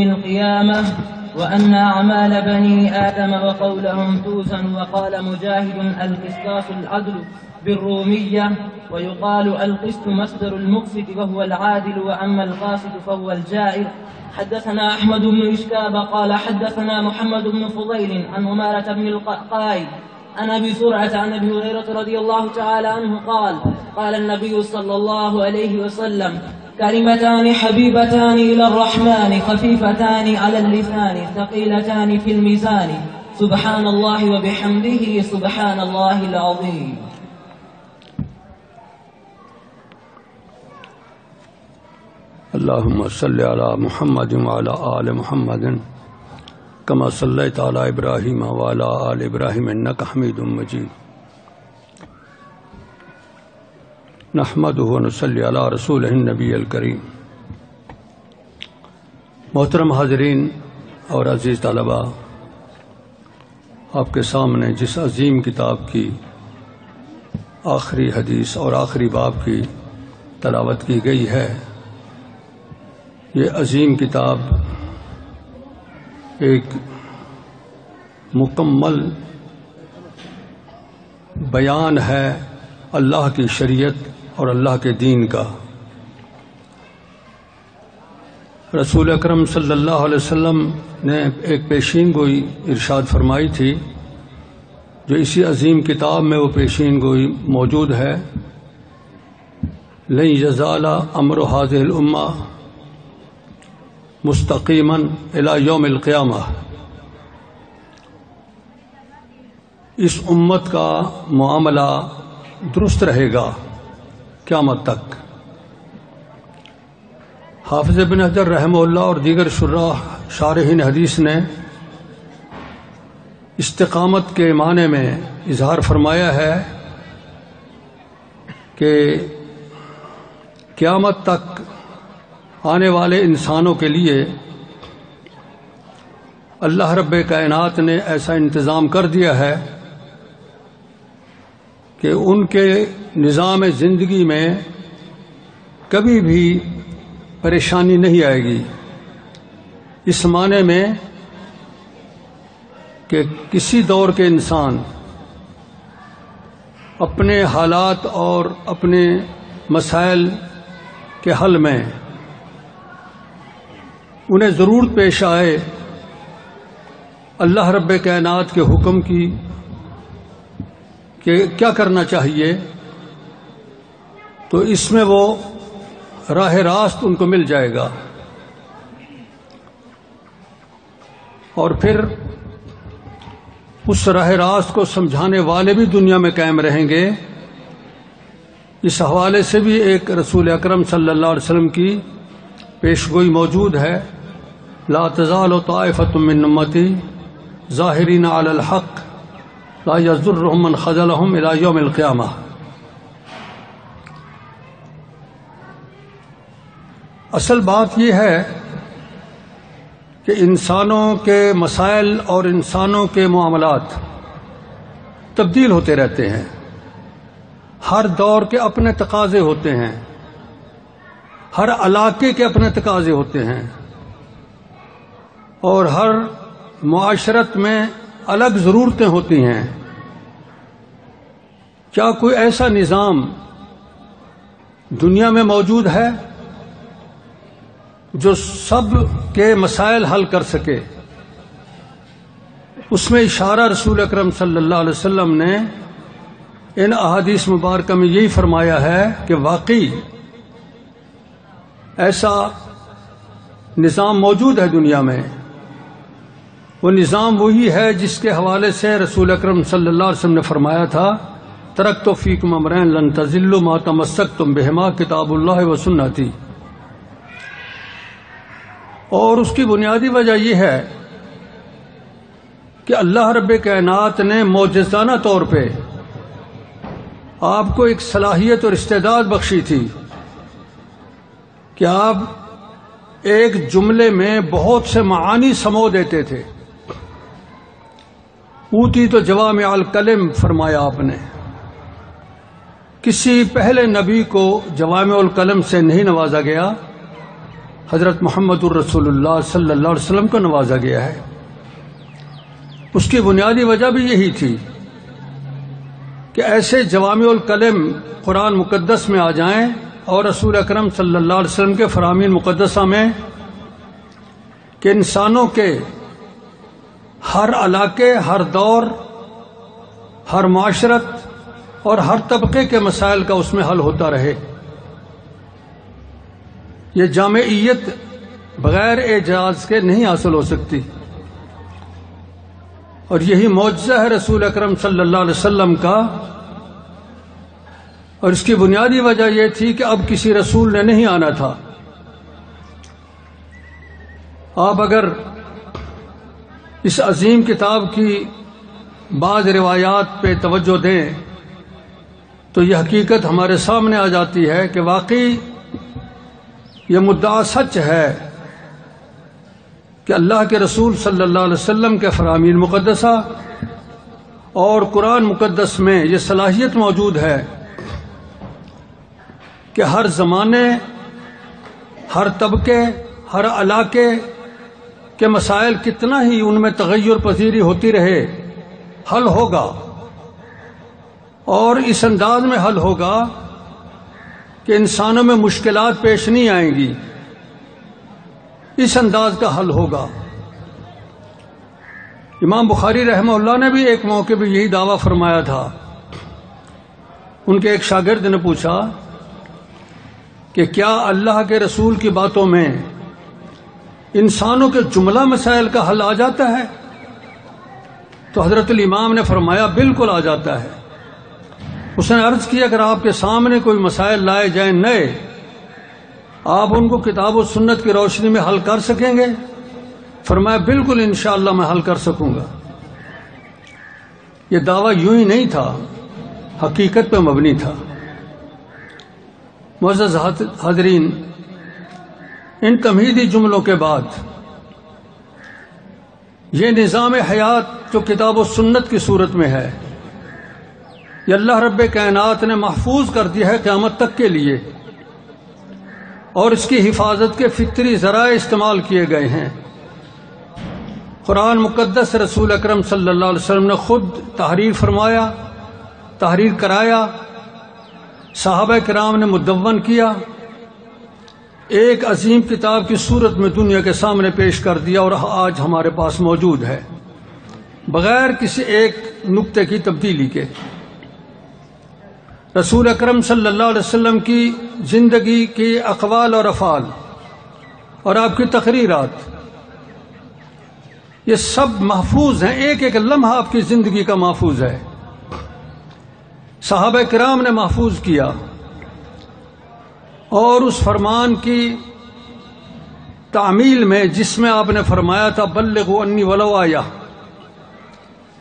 القيامة وأن أعمال بني آدم وقولهم توزن. وقال مجاهد: القسطاس العدل بالرومية، ويقال القسط مصدر المقسط وهو العادل، وأما القاسط فهو الجائر. حدثنا أحمد بن إشكاب قال حدثنا محمد بن فضيل عن أمارة بن القائد عن أبي زرعة عن أبي هريرة رضي الله تعالى عنه قال: قال النبي صلى الله عليه وسلم: كلمتان حبيبتان إلى الرحمن خفيفتان على اللسان ثقيلتان في الميزان سبحان الله وبحمده سبحان الله العظيم. اللهم صل على محمد وعلى آل محمد كما صليت على إبراهيم وعلى آل إبراهيم إنك حميد مجيد. نحمده ونصلي على رسوله النبی الکریم. محترم حاضرین اور عزیز طلباء، آپ کے سامنے جس عظیم کتاب کی آخری حدیث اور آخری باب کی تلاوت کی گئی ہے، یہ عظیم کتاب ایک مکمل بیان ہے اللہ کی شریعت اور اللہ کے دین کا. رسول اکرم صلی اللہ علیہ وسلم نے ایک پیشین گوئی ارشاد فرمائی تھی، جو اسی عظیم کتاب میں وہ پیشین گوئی موجود ہے: لن یزال امر هذه الامہ مستقیما الی یوم القیامہ. اس امت کا معاملہ درست رہے گا قیامت تک. حافظ ابن حجر رحمہ اللہ اور دیگر شارحین حدیث نے استقامت کے معنی میں اظہار فرمایا ہے کہ قیامت تک آنے والے انسانوں کے لیے اللہ رب کائنات نے ایسا انتظام کر دیا ہے کہ ان کے نظام زندگی میں کبھی بھی پریشانی نہیں آئے گی، اس معنی میں کہ کسی دور کے انسان اپنے حالات اور اپنے مسائل کے حل میں انہیں ضرورت پیش آئے اللہ رب کائنات کے حکم کی کہ کیا کرنا چاہیے، تو اس میں وہ راہ راست ان کو مل جائے گا. اور پھر اس راہ راست کو سمجھانے والے بھی دنیا میں قائم رہیں گے. اس حوالے سے بھی ایک رسول اکرم صلی اللہ علیہ وسلم کی پیشگوئی موجود ہے: لا تزال طائفۃ من امتی ظاہرین علی الحق لا یضرهم من خذلهم الی یوم القیامہ. اصل بات یہ ہے کہ انسانوں کے مسائل اور انسانوں کے معاملات تبدیل ہوتے رہتے ہیں. ہر دور کے اپنے تقاضے ہوتے ہیں، ہر علاقے کے اپنے تقاضے ہوتے ہیں، اور ہر معاشرت میں الگ ضرورتیں ہوتی ہیں. کیا کوئی ایسا نظام دنیا میں موجود ہے جو سب کے مسائل حل کر سکے؟ اس میں اشارہ رسول اکرم صلی اللہ علیہ وسلم نے ان احادیث مبارکہ میں یہی فرمایا ہے کہ واقعی ایسا نظام موجود ہے دنیا میں. وہ نظام وہی ہے جس کے حوالے سے رسول اکرم صلی اللہ علیہ وسلم نے فرمایا تھا: ترکت فیکم امرین لن تضلوا ما تمسکتم بہما کتاب اللہ و سنتی. اور اس کی بنیادی وجہ یہ ہے کہ اللہ رب کائنات نے معجزانہ طور پہ آپ کو ایک صلاحیت اور استعداد بخشی تھی کہ آپ ایک جملے میں بہت سے معانی سمو دیتے تھے. اوتی تو جوامع الکلم فرمایا آپ نے. کسی پہلے نبی کو جوامع الکلم سے نہیں نوازا گیا. حضرت محمد الرسول اللہ صلی اللہ علیہ وسلم کو نوازا گیا ہے۔ اس کی بنیادی وجہ بھی یہی تھی کہ ایسے جوامع الکلم قرآن مقدس میں آ جائیں اور رسول اکرم صلی اللہ علیہ وسلم کے فرامین مقدسہ میں کہ انسانوں کے ہر علاقے، ہر دور، ہر معاشرت اور ہر طبقے کے مسائل کا اس میں حل ہوتا رہے۔ یہ جامعیت بغیر اعجاز کے نہیں حاصل ہو سکتی، اور یہی معجزہ ہے رسول اکرم صلی اللہ علیہ وسلم کا۔ اور اس کی بنیادی وجہ یہ تھی کہ اب کسی رسول نے نہیں آنا تھا۔ آپ اگر اس عظیم کتاب کی بعض روایات پہ توجہ دیں تو یہ حقیقت ہمارے سامنے آ جاتی ہے کہ واقعی یہ مدعا سچ ہے کہ اللہ کے رسول صلی اللہ علیہ وسلم کے فرامین مقدسہ اور قرآن مقدس میں یہ صلاحیت موجود ہے کہ ہر زمانے، ہر طبقے، ہر علاقے کے مسائل کتنا ہی ان میں تغیر پذیری ہوتی رہے، حل ہوگا، اور اس انداز میں حل ہوگا کہ انسانوں میں مشکلات پیش نہیں آئیں گی، اس انداز کا حل ہوگا۔ امام بخاری رحمہ اللہ نے بھی ایک موقع پہ یہی دعویٰ فرمایا تھا۔ ان کے ایک شاگرد نے پوچھا کہ کیا اللہ کے رسول کی باتوں میں انسانوں کے جملہ مسائل کا حل آ جاتا ہے؟ تو حضرت الامام نے فرمایا بالکل آ جاتا ہے۔ اس نے عرض کیا اگر آپ کے سامنے کوئی مسائل لائے جائیں نئے، آپ ان کو کتاب و سنت کی روشنی میں حل کر سکیں گے؟ فرمایا بالکل انشاءاللہ میں حل کر سکوں گا۔ یہ دعویٰ یوں ہی نہیں تھا، حقیقت پہ مبنی تھا۔ معزز حاضرین، ان تمہیدی جملوں کے بعد یہ نظام حیات جو کتاب و سنت کی صورت میں ہے، یہ اللہ رب کائنات نے محفوظ کر دیا ہے قیامت تک کے لیے، اور اس کی حفاظت کے فطری ذرائع استعمال کیے گئے ہیں۔ قرآن مقدس رسول اکرم صلی اللہ علیہ وسلم نے خود تحریر فرمایا، تحریر کرایا، صحابہ کرام نے مدون کیا، ایک عظیم کتاب کی صورت میں دنیا کے سامنے پیش کر دیا، اور آج ہمارے پاس موجود ہے بغیر کسی ایک نقطے کی تبدیلی کے۔ رسول اکرم صلی اللہ علیہ وسلم کی زندگی کی اقوال اور افعال اور آپ کی تقریرات، یہ سب محفوظ ہیں، ایک ایک لمحہ آپ کی زندگی کا محفوظ ہے۔ صحابہ کرام نے محفوظ کیا، اور اس فرمان کی تعمیل میں جس میں آپ نے فرمایا تھا بلغوا انی ولو آیہ،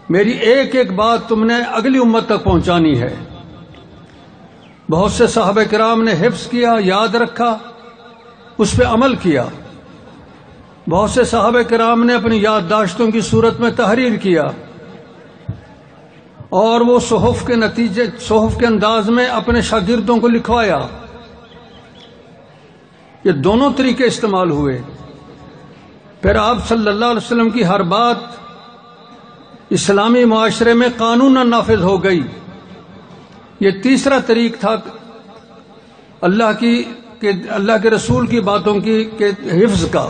میری ایک ایک بات تم نے اگلی امت تک پہنچانی ہے، بہت سے صحابہ کرام نے حفظ کیا، یاد رکھا، اس پہ عمل کیا۔ بہت سے صحابہ کرام نے اپنی یادداشتوں کی صورت میں تحریر کیا، اور وہ صحف کے انداز میں اپنے شاگردوں کو لکھوایا۔ یہ دونوں طریقے استعمال ہوئے۔ پھر آپ صلی اللہ علیہ وسلم کی ہر بات اسلامی معاشرے میں قانوناً نافذ ہو گئی۔ یہ تیسرا طریق تھا اللہ کے رسول کی باتوں کی حفظ کا۔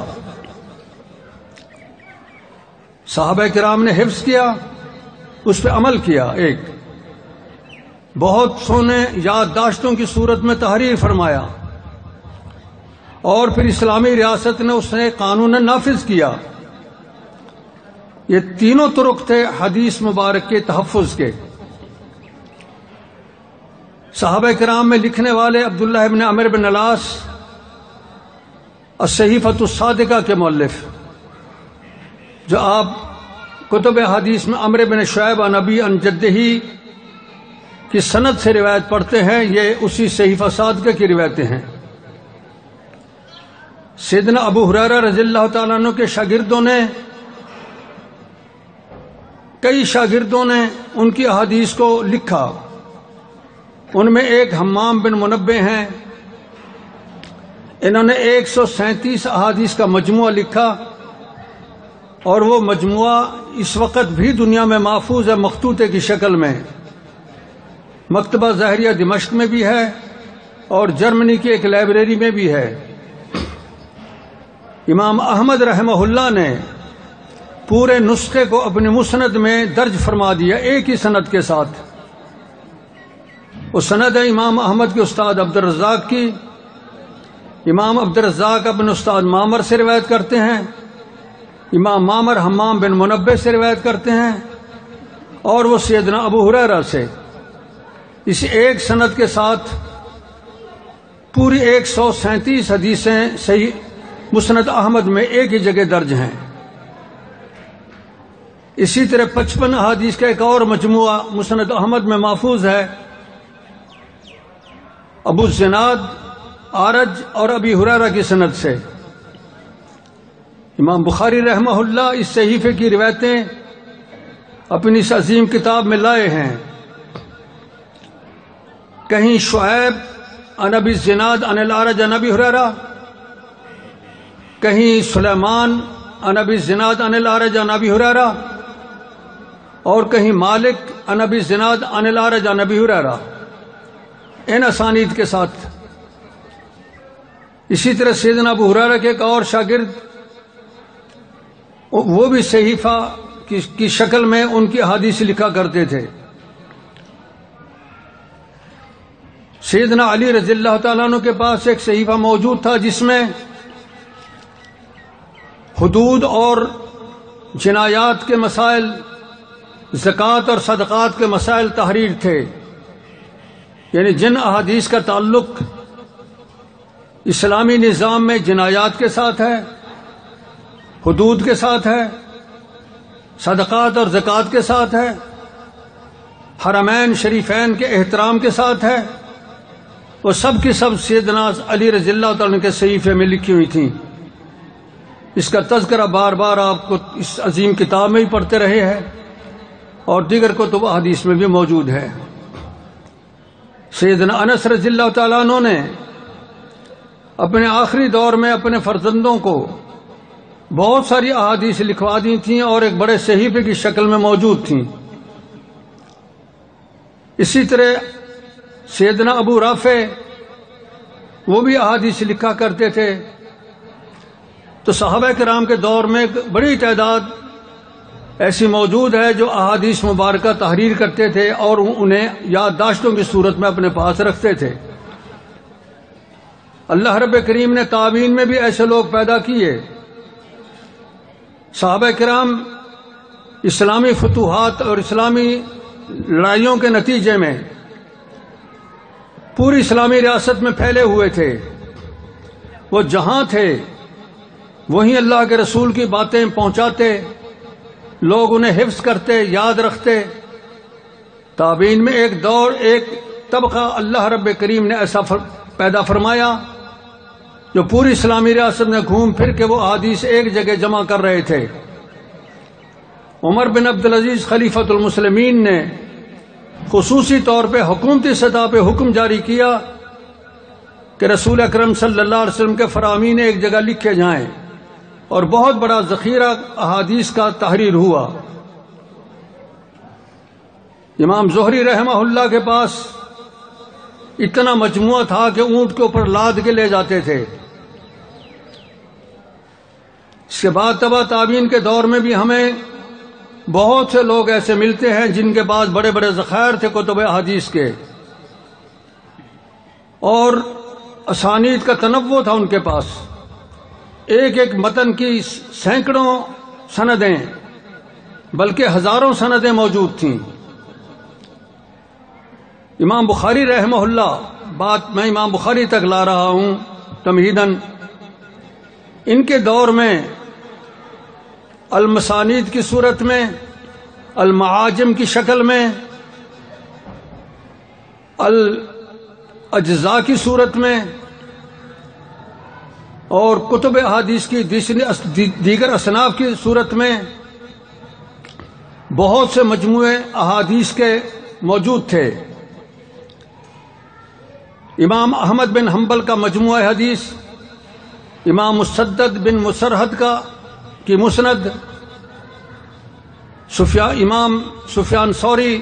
صحابہ کرام نے حفظ کیا، اس پہ عمل کیا، ایک بہت سونے یادداشتوں کی صورت میں تحریر فرمایا، اور پھر اسلامی ریاست نے اسے قانون نافذ کیا۔ یہ تینوں طرق تھے حدیث مبارک کے تحفظ کے۔ صحابہ کرام میں لکھنے والے عبداللہ ابن عمرو بن العاص الصحیفۃ الصادقہ کے مؤلف، جو آپ کتب حدیث میں عمرو بن شعیب عن ابی عن جدہ کی سند سے روایت پڑھتے ہیں، یہ اسی صحیفہ صادقہ کی روایتیں ہیں۔ سیدنا ابو ہریرہ رضی اللہ تعالیٰ عنہ کے کئی شاگردوں نے ان کی احادیث کو لکھا۔ ان میں ایک حمام بن منبہ ہیں، انہوں نے 137 احادیث کا مجموعہ لکھا، اور وہ مجموعہ اس وقت بھی دنیا میں محفوظ ہے مخطوطے کی شکل میں۔ مکتبہ ظاہریہ دمشق میں بھی ہے اور جرمنی کی ایک لائبریری میں بھی ہے۔ امام احمد رحمہ اللہ نے پورے نسخے کو اپنی مسند میں درج فرما دیا ایک ہی سند کے ساتھ۔ وہ سند ہے امام احمد کے استاد عبدالرزاق کی۔ امام عبدالرزاق اپنے استاد معمر سے روایت کرتے ہیں، امام معمر حمام بن منبہ سے روایت کرتے ہیں، اور وہ سیدنا ابو ہریرہ سے۔ اس ایک سند کے ساتھ پوری 137 حدیثیں صحیح مسند احمد میں ایک ہی جگہ درج ہیں۔ اسی طرح 55 احادیث کا ایک اور مجموعہ مسند احمد میں محفوظ ہے، ابو الزناد آرج اور ابی ہریرہ کی سند سے۔ امام بخاری رحمہ اللہ اس صحیفے کی روایتیں اپنی اس عظیم کتاب میں لائے ہیں۔ کہیں شعیب عن ابی الزناد عن الارج عن ابی ہریرہ، کہیں سلیمان عن ابی الزناد عن الارج عن ابی ہریرہ، اور کہیں مالک عن ابی الزناد عن الارج عن ابی ہریرہ، ان اسانید کے ساتھ۔ اسی طرح سیدنا ابو ہریرہ کے ایک اور شاگرد، وہ بھی صحیفہ کی شکل میں ان کی احادیث لکھا کرتے تھے۔ سیدنا علی رضی اللہ تعالیٰ عنہ کے پاس ایک صحیفہ موجود تھا جس میں حدود اور جنایات کے مسائل، زکوٰۃ اور صدقات کے مسائل تحریر تھے، یعنی جن احادیث کا تعلق اسلامی نظام میں جنایات کے ساتھ ہے، حدود کے ساتھ ہے، صدقات اور زکوٰۃ کے ساتھ ہے، حرمین شریفین کے احترام کے ساتھ ہے، وہ سب کی سب سیدنا علی رضی اللہ تعالیٰ کے صحیفے میں لکھی ہوئی تھیں۔ اس کا تذکرہ بار بار آپ کو اس عظیم کتاب میں ہی پڑھتے رہے ہیں، اور دیگر کتب احادیث میں بھی موجود ہے۔ سیدنا انس رضی اللہ تعالیٰ عنہ نے اپنے آخری دور میں اپنے فرزندوں کو بہت ساری احادیث لکھوا دی تھیں اور ایک بڑے صحیفے کی شکل میں موجود تھیں۔ اسی طرح سیدنا ابو رافع وہ بھی احادیث لکھا کرتے تھے۔ تو صحابہ کرام کے دور میں ایک بڑی تعداد ایسی موجود ہے جو احادیث مبارکہ تحریر کرتے تھے اور انہیں یادداشتوں کی صورت میں اپنے پاس رکھتے تھے۔ اللہ رب کریم نے تابعین میں بھی ایسے لوگ پیدا کیے۔ صحابہ کرام اسلامی فتوحات اور اسلامی لڑائیوں کے نتیجے میں پوری اسلامی ریاست میں پھیلے ہوئے تھے۔ وہ جہاں تھے وہیں اللہ کے رسول کی باتیں پہنچاتے، لوگ انہیں حفظ کرتے، یاد رکھتے۔ تابعین میں ایک دور، ایک طبقہ اللہ رب کریم نے ایسا پیدا فرمایا جو پوری اسلامی ریاست میں گھوم پھر کے وہ احادیث ایک جگہ جمع کر رہے تھے۔ عمر بن عبدالعزیز خلیفۃ المسلمین نے خصوصی طور پہ حکومتی سطح پہ حکم جاری کیا کہ رسول اکرم صلی اللہ علیہ وسلم کے فرامین ایک جگہ لکھے جائیں، اور بہت بڑا ذخیرہ احادیث کا تحریر ہوا۔ امام زہری رحمہ اللہ کے پاس اتنا مجموعہ تھا کہ اونٹ کے اوپر لاد کے لے جاتے تھے۔ اس کے بعد تبع تابعین کے دور میں بھی ہمیں بہت سے لوگ ایسے ملتے ہیں جن کے پاس بڑے بڑے ذخائر تھے کتب احادیث کے، اور اسانید کا تنوع تھا ان کے پاس۔ ایک ایک متن کی سینکڑوں سندیں بلکہ ہزاروں سندیں موجود تھیں۔ امام بخاری رحمہ اللہ، بات میں امام بخاری تک لا رہا ہوں تمہیداً، ان کے دور میں المسانید کی صورت میں، المعاجم کی شکل میں، الاجزاء کی صورت میں، اور کتب احادیث کی دیگر اصناف کی صورت میں بہت سے مجموعے احادیث کے موجود تھے۔ امام احمد بن حنبل کا مجموعہ حدیث، امام مسدد بن مسرحد کی مسند، امام سفیان ثوری،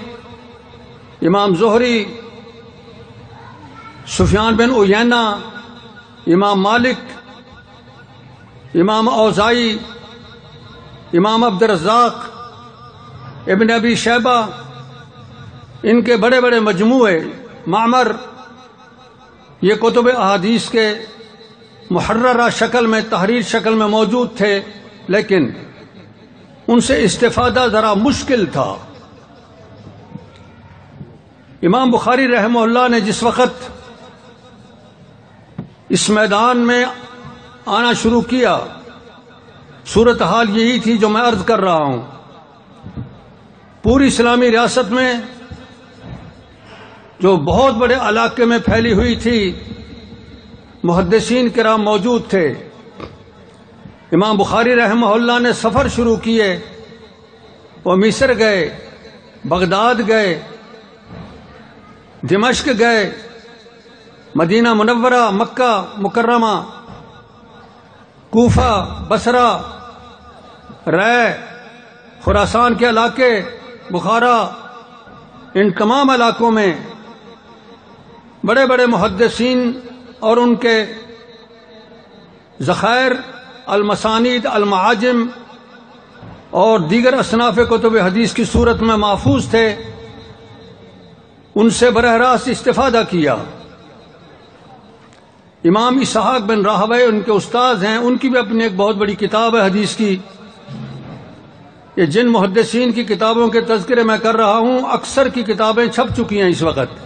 امام زہری، سفیان بن عیینہ، امام مالک، امام اوزائی، امام عبد الرزاق، ابن ابی شیبہ، ان کے بڑے بڑے مجموعے، معمر، یہ کتب احادیث کے محررہ شکل میں، تحریر شکل میں موجود تھے، لیکن ان سے استفادہ ذرا مشکل تھا۔ امام بخاری رحمہ اللہ نے جس وقت اس میدان میں آنا شروع کیا، صورتحال یہی تھی جو میں عرض کر رہا ہوں۔ پوری اسلامی ریاست میں جو بہت بڑے علاقے میں پھیلی ہوئی تھی، محدثین کرام موجود تھے۔ امام بخاری رحمہ اللہ نے سفر شروع کیے، وہ مصر گئے، بغداد گئے، دمشق گئے، مدینہ منورہ، مکہ مکرمہ، کوفہ، بصرہ، رے، خراسان کے علاقے، بخارا، ان تمام علاقوں میں بڑے بڑے محدثین اور ان کے ذخائر، المسانید، المعاجم اور دیگر اصناف کتب حدیث کی صورت میں محفوظ تھے، ان سے براہ راست استفادہ کیا۔ امام اسحاق بن راہویہ ان کے استاذ ہیں، ان کی بھی اپنی ایک بہت بڑی کتاب ہے حدیث کی۔ یہ جن محدثین کی کتابوں کے تذکرے میں کر رہا ہوں، اکثر کی کتابیں چھپ چکی ہیں، اس وقت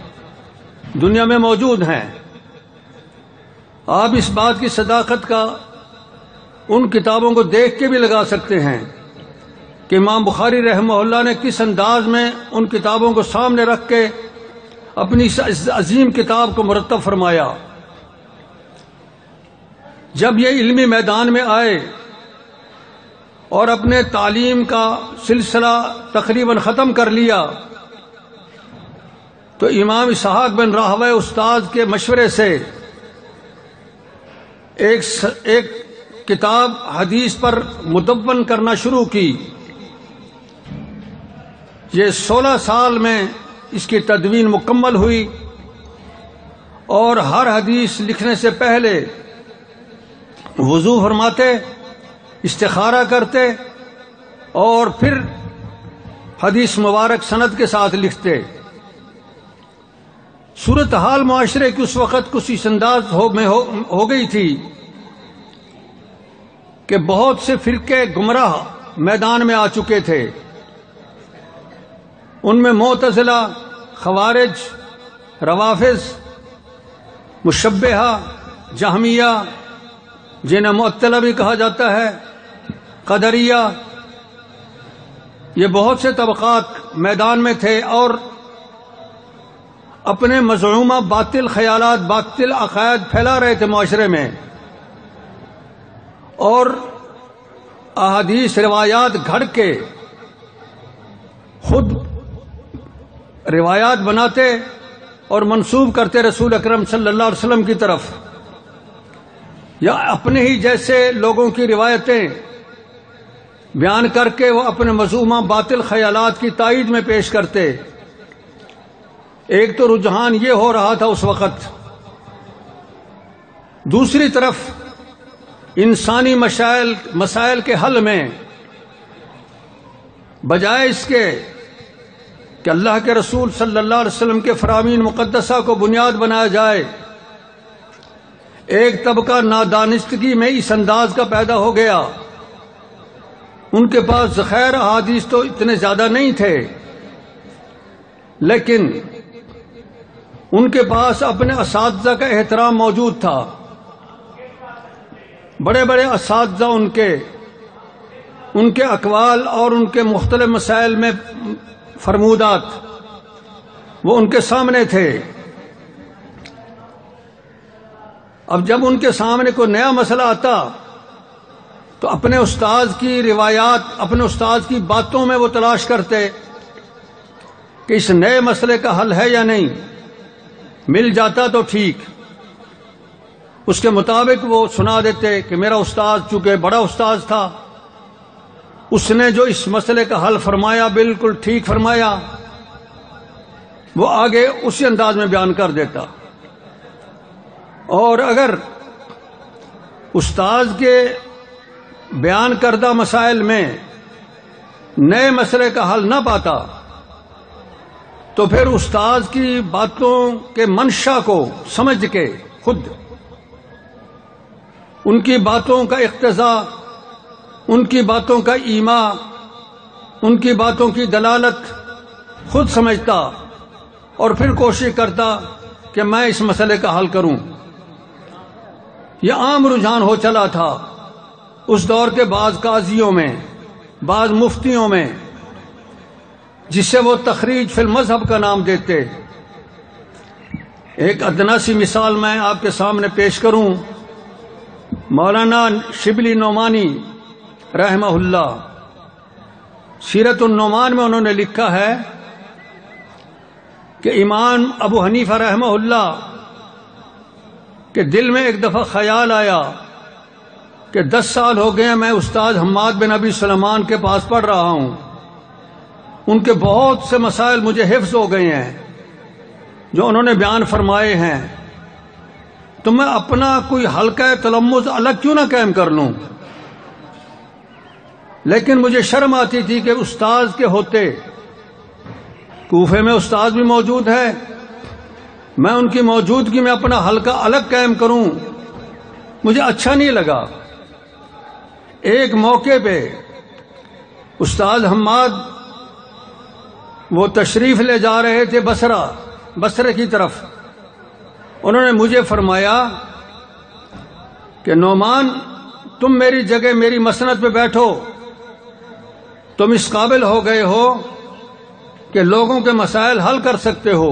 دنیا میں موجود ہیں۔ آپ اس بات کی صداقت کا ان کتابوں کو دیکھ کے بھی لگا سکتے ہیں کہ امام بخاری رحمہ اللہ نے کس انداز میں ان کتابوں کو سامنے رکھ کے اپنی اس عظیم کتاب کو مرتب فرمایا۔ جب یہ علمی میدان میں آئے اور اپنے تعلیم کا سلسلہ تقریباً ختم کر لیا، تو امام اسحاق بن راہویہ استاد کے مشورے سے ایک کتاب حدیث پر مدون کرنا شروع کی۔ یہ 16 سال میں اس کی تدوین مکمل ہوئی، اور ہر حدیث لکھنے سے پہلے وضو فرماتے، استخارہ کرتے، اور پھر حدیث مبارک سند کے ساتھ لکھتے۔ صورتحال معاشرے کی اس وقت کچھ اس انداز میں ہو گئی تھی کہ بہت سے فرقے گمراہ میدان میں آ چکے تھے۔ ان میں معتزلہ، خوارج، روافض، مشبہہ، جہمیہ، جنہیں معطلہ بھی کہا جاتا ہے، قدریہ، یہ بہت سے طبقات میدان میں تھے، اور اپنے مزعومہ باطل خیالات، باطل عقائد پھیلا رہے تھے معاشرے میں، اور احادیث روایات گھڑ کے خود روایات بناتے اور منسوب کرتے رسول اکرم صلی اللہ علیہ وسلم کی طرف، یا اپنے ہی جیسے لوگوں کی روایتیں بیان کر کے وہ اپنے مذمومہ باطل خیالات کی تائید میں پیش کرتے۔ ایک تو رجحان یہ ہو رہا تھا اس وقت، دوسری طرف انسانی مسائل کے حل میں بجائے اس کے کہ اللہ کے رسول صلی اللہ علیہ وسلم کے فرامین مقدسہ کو بنیاد بنایا جائے، ایک طبقہ نادانستگی میں اس انداز کا پیدا ہو گیا۔ ان کے پاس ذخائر احادیث تو اتنے زیادہ نہیں تھے، لیکن ان کے پاس اپنے اساتذہ کا احترام موجود تھا۔ بڑے بڑے اساتذہ ان کے اقوال اور ان کے مختلف مسائل میں فرمودات وہ ان کے سامنے تھے۔ اب جب ان کے سامنے کوئی نیا مسئلہ آتا تو اپنے استاد کی روایات، اپنے استاد کی باتوں میں وہ تلاش کرتے کہ اس نئے مسئلے کا حل ہے یا نہیں، مل جاتا تو ٹھیک، اس کے مطابق وہ سنا دیتے کہ میرا استاد چونکہ بڑا استاد تھا، اس نے جو اس مسئلے کا حل فرمایا بالکل ٹھیک فرمایا، وہ آگے اسی انداز میں بیان کر دیتا۔ اور اگر استاد کے بیان کردہ مسائل میں نئے مسئلے کا حل نہ پاتا تو پھر استاد کی باتوں کے منشا کو سمجھ کے خود ان کی باتوں کا اقتضا، ان کی باتوں کا ایما، ان کی باتوں کی دلالت خود سمجھتا اور پھر کوشش کرتا کہ میں اس مسئلے کا حل کروں۔ یہ عام رجحان ہو چلا تھا اس دور کے بعض قاضیوں میں، بعض مفتیوں میں، جسے وہ تخریج فی المذہب کا نام دیتے۔ ایک ادنا سی مثال میں آپ کے سامنے پیش کروں۔ مولانا شبلی نعمانی رحمہ اللہ سیرت النعمان میں انہوں نے لکھا ہے کہ امام ابو حنیفہ رحمہ اللہ کے دل میں ایک دفعہ خیال آیا کہ 10 سال ہو گئے میں استاد حماد بن ابی سلیمان کے پاس پڑھ رہا ہوں، ان کے بہت سے مسائل مجھے حفظ ہو گئے ہیں جو انہوں نے بیان فرمائے ہیں، تو میں اپنا کوئی حلقہ تلمذ الگ کیوں نہ قائم کر لوں۔ لیکن مجھے شرم آتی تھی کہ استاد کے ہوتے کوفے میں استاد بھی موجود ہے، میں ان کی موجودگی میں اپنا حلقہ الگ قائم کروں، مجھے اچھا نہیں لگا۔ ایک موقع پہ استاد حماد وہ تشریف لے جا رہے تھے بصرے کی طرف، انہوں نے مجھے فرمایا کہ نعمان تم میری جگہ میری مسند پہ بیٹھو، تم اس قابل ہو گئے ہو کہ لوگوں کے مسائل حل کر سکتے ہو۔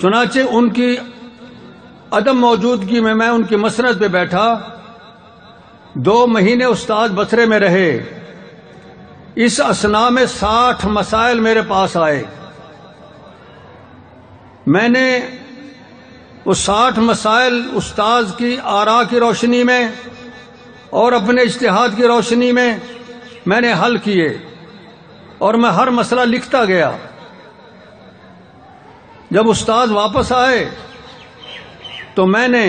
چنانچہ ان کی عدم موجودگی میں ان کی مسند پہ بیٹھا، 2 مہینے استاد بصرے میں رہے۔ اس اثناء میں 60 مسائل میرے پاس آئے۔ میں نے وہ 60 مسائل استاد کی آراء کی روشنی میں اور اپنے اجتہاد کی روشنی میں نے حل کیے، اور میں ہر مسئلہ لکھتا گیا۔ جب استاد واپس آئے تو میں نے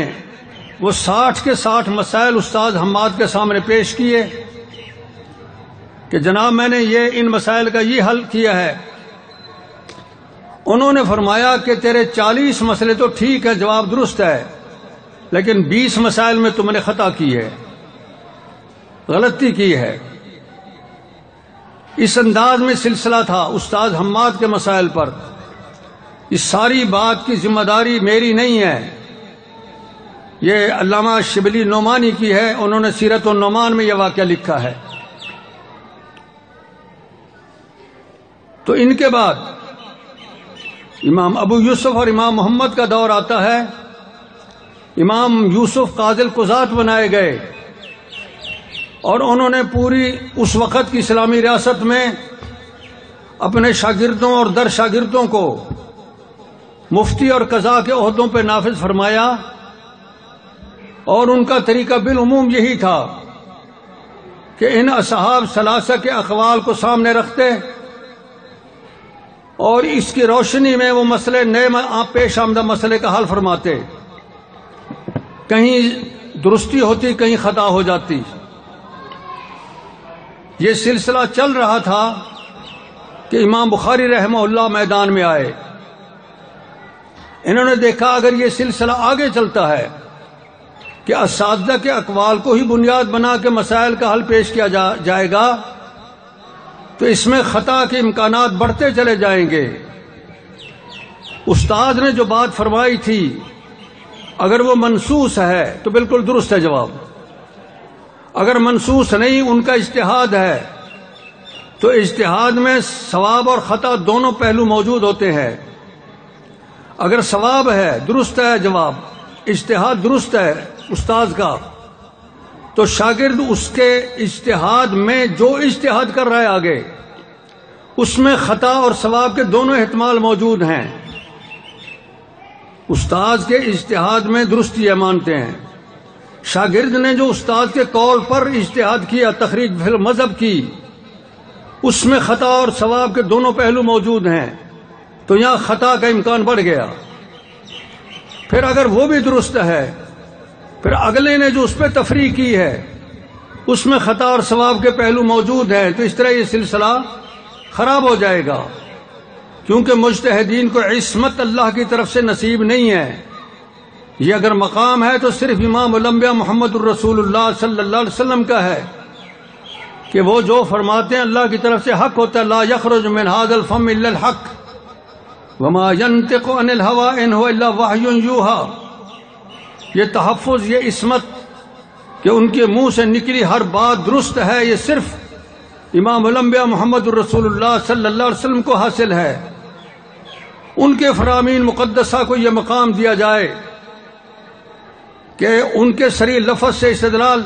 وہ 60 کے 60 مسائل استاد حماد کے سامنے پیش کیے کہ جناب میں نے ان مسائل کا یہ حل کیا ہے۔ انہوں نے فرمایا کہ تیرے 40 مسئلے تو ٹھیک ہے، جواب درست ہے، لیکن 20 مسائل میں تم نے خطا کی ہے، غلطی کی ہے۔ اس انداز میں سلسلہ تھا استاد حماد کے مسائل پر۔ اس ساری بات کی ذمہ داری میری نہیں ہے، یہ علامہ شبلی نعمانی کی ہے، انہوں نے سیرت النعمان میں یہ واقعہ لکھا ہے۔ تو ان کے بعد امام ابو یوسف اور امام محمد کا دور آتا ہے۔ امام یوسف قاضی القضات بنائے گئے اور انہوں نے پوری اس وقت کی اسلامی ریاست میں اپنے شاگردوں اور در شاگردوں کو مفتی اور قضاء کے عہدوں پہ نافذ فرمایا، اور ان کا طریقہ بالعموم یہی تھا کہ ان اصحاب ثلاثہ کے اقوال کو سامنے رکھتے اور اس کی روشنی میں وہ مسئلے نئے پیش آمدہ مسئلے کا حل فرماتے۔ کہیں درستی ہوتی، کہیں خطا ہو جاتی۔ یہ سلسلہ چل رہا تھا کہ امام بخاری رحمہ اللہ میدان میں آئے۔ انہوں نے دیکھا اگر یہ سلسلہ آگے چلتا ہے کہ اساتذہ کے اقوال کو ہی بنیاد بنا کے مسائل کا حل پیش کیا جائے گا تو اس میں خطا کے امکانات بڑھتے چلے جائیں گے۔ استاد نے جو بات فرمائی تھی اگر وہ منصوص ہے تو بالکل درست ہے جواب، اگر منصوص نہیں ان کا اجتہاد ہے تو اجتہاد میں ثواب اور خطا دونوں پہلو موجود ہوتے ہیں۔ اگر ثواب ہے درست ہے جواب، اجتہاد درست ہے استاد کا، تو شاگرد اس کے اجتہاد میں جو اجتہاد کر رہا ہے آگے اس میں خطا اور ثواب کے دونوں احتمال موجود ہیں۔ استاد کے اجتہاد میں درستیاں مانتے ہیں، شاگرد نے جو استاد کے قول پر اجتہاد کیا، تخریج فی المذہب کی، اس میں خطا اور ثواب کے دونوں پہلو موجود ہیں، تو یہاں خطا کا امکان بڑھ گیا۔ پھر اگر وہ بھی درست ہے، پھر اگلے نے جو اس پہ تفریح کی ہے اس میں خطا اور ثواب کے پہلو موجود ہیں، تو اس طرح یہ سلسلہ خراب ہو جائے گا، کیونکہ مجتہدین کو عصمت اللہ کی طرف سے نصیب نہیں ہے۔ یہ اگر مقام ہے تو صرف امام الانبیاء محمد الرسول اللہ صلی اللہ علیہ وسلم کا ہے کہ وہ جو فرماتے ہیں اللہ کی طرف سے حق ہوتا ہے، لا یخرج من ھذا الفم الا الحق وما ينطق عن الهوى ان هو الا وحی یوحى۔ یہ تحفظ، یہ عصمت کہ ان کے منہ سے نکلی ہر بات درست ہے، یہ صرف امام الانبیاء محمد الرسول اللہ صلی اللہ علیہ وسلم کو حاصل ہے۔ ان کے فرامین مقدسہ کو یہ مقام دیا جائے کہ ان کے صریح لفظ سے استدلال،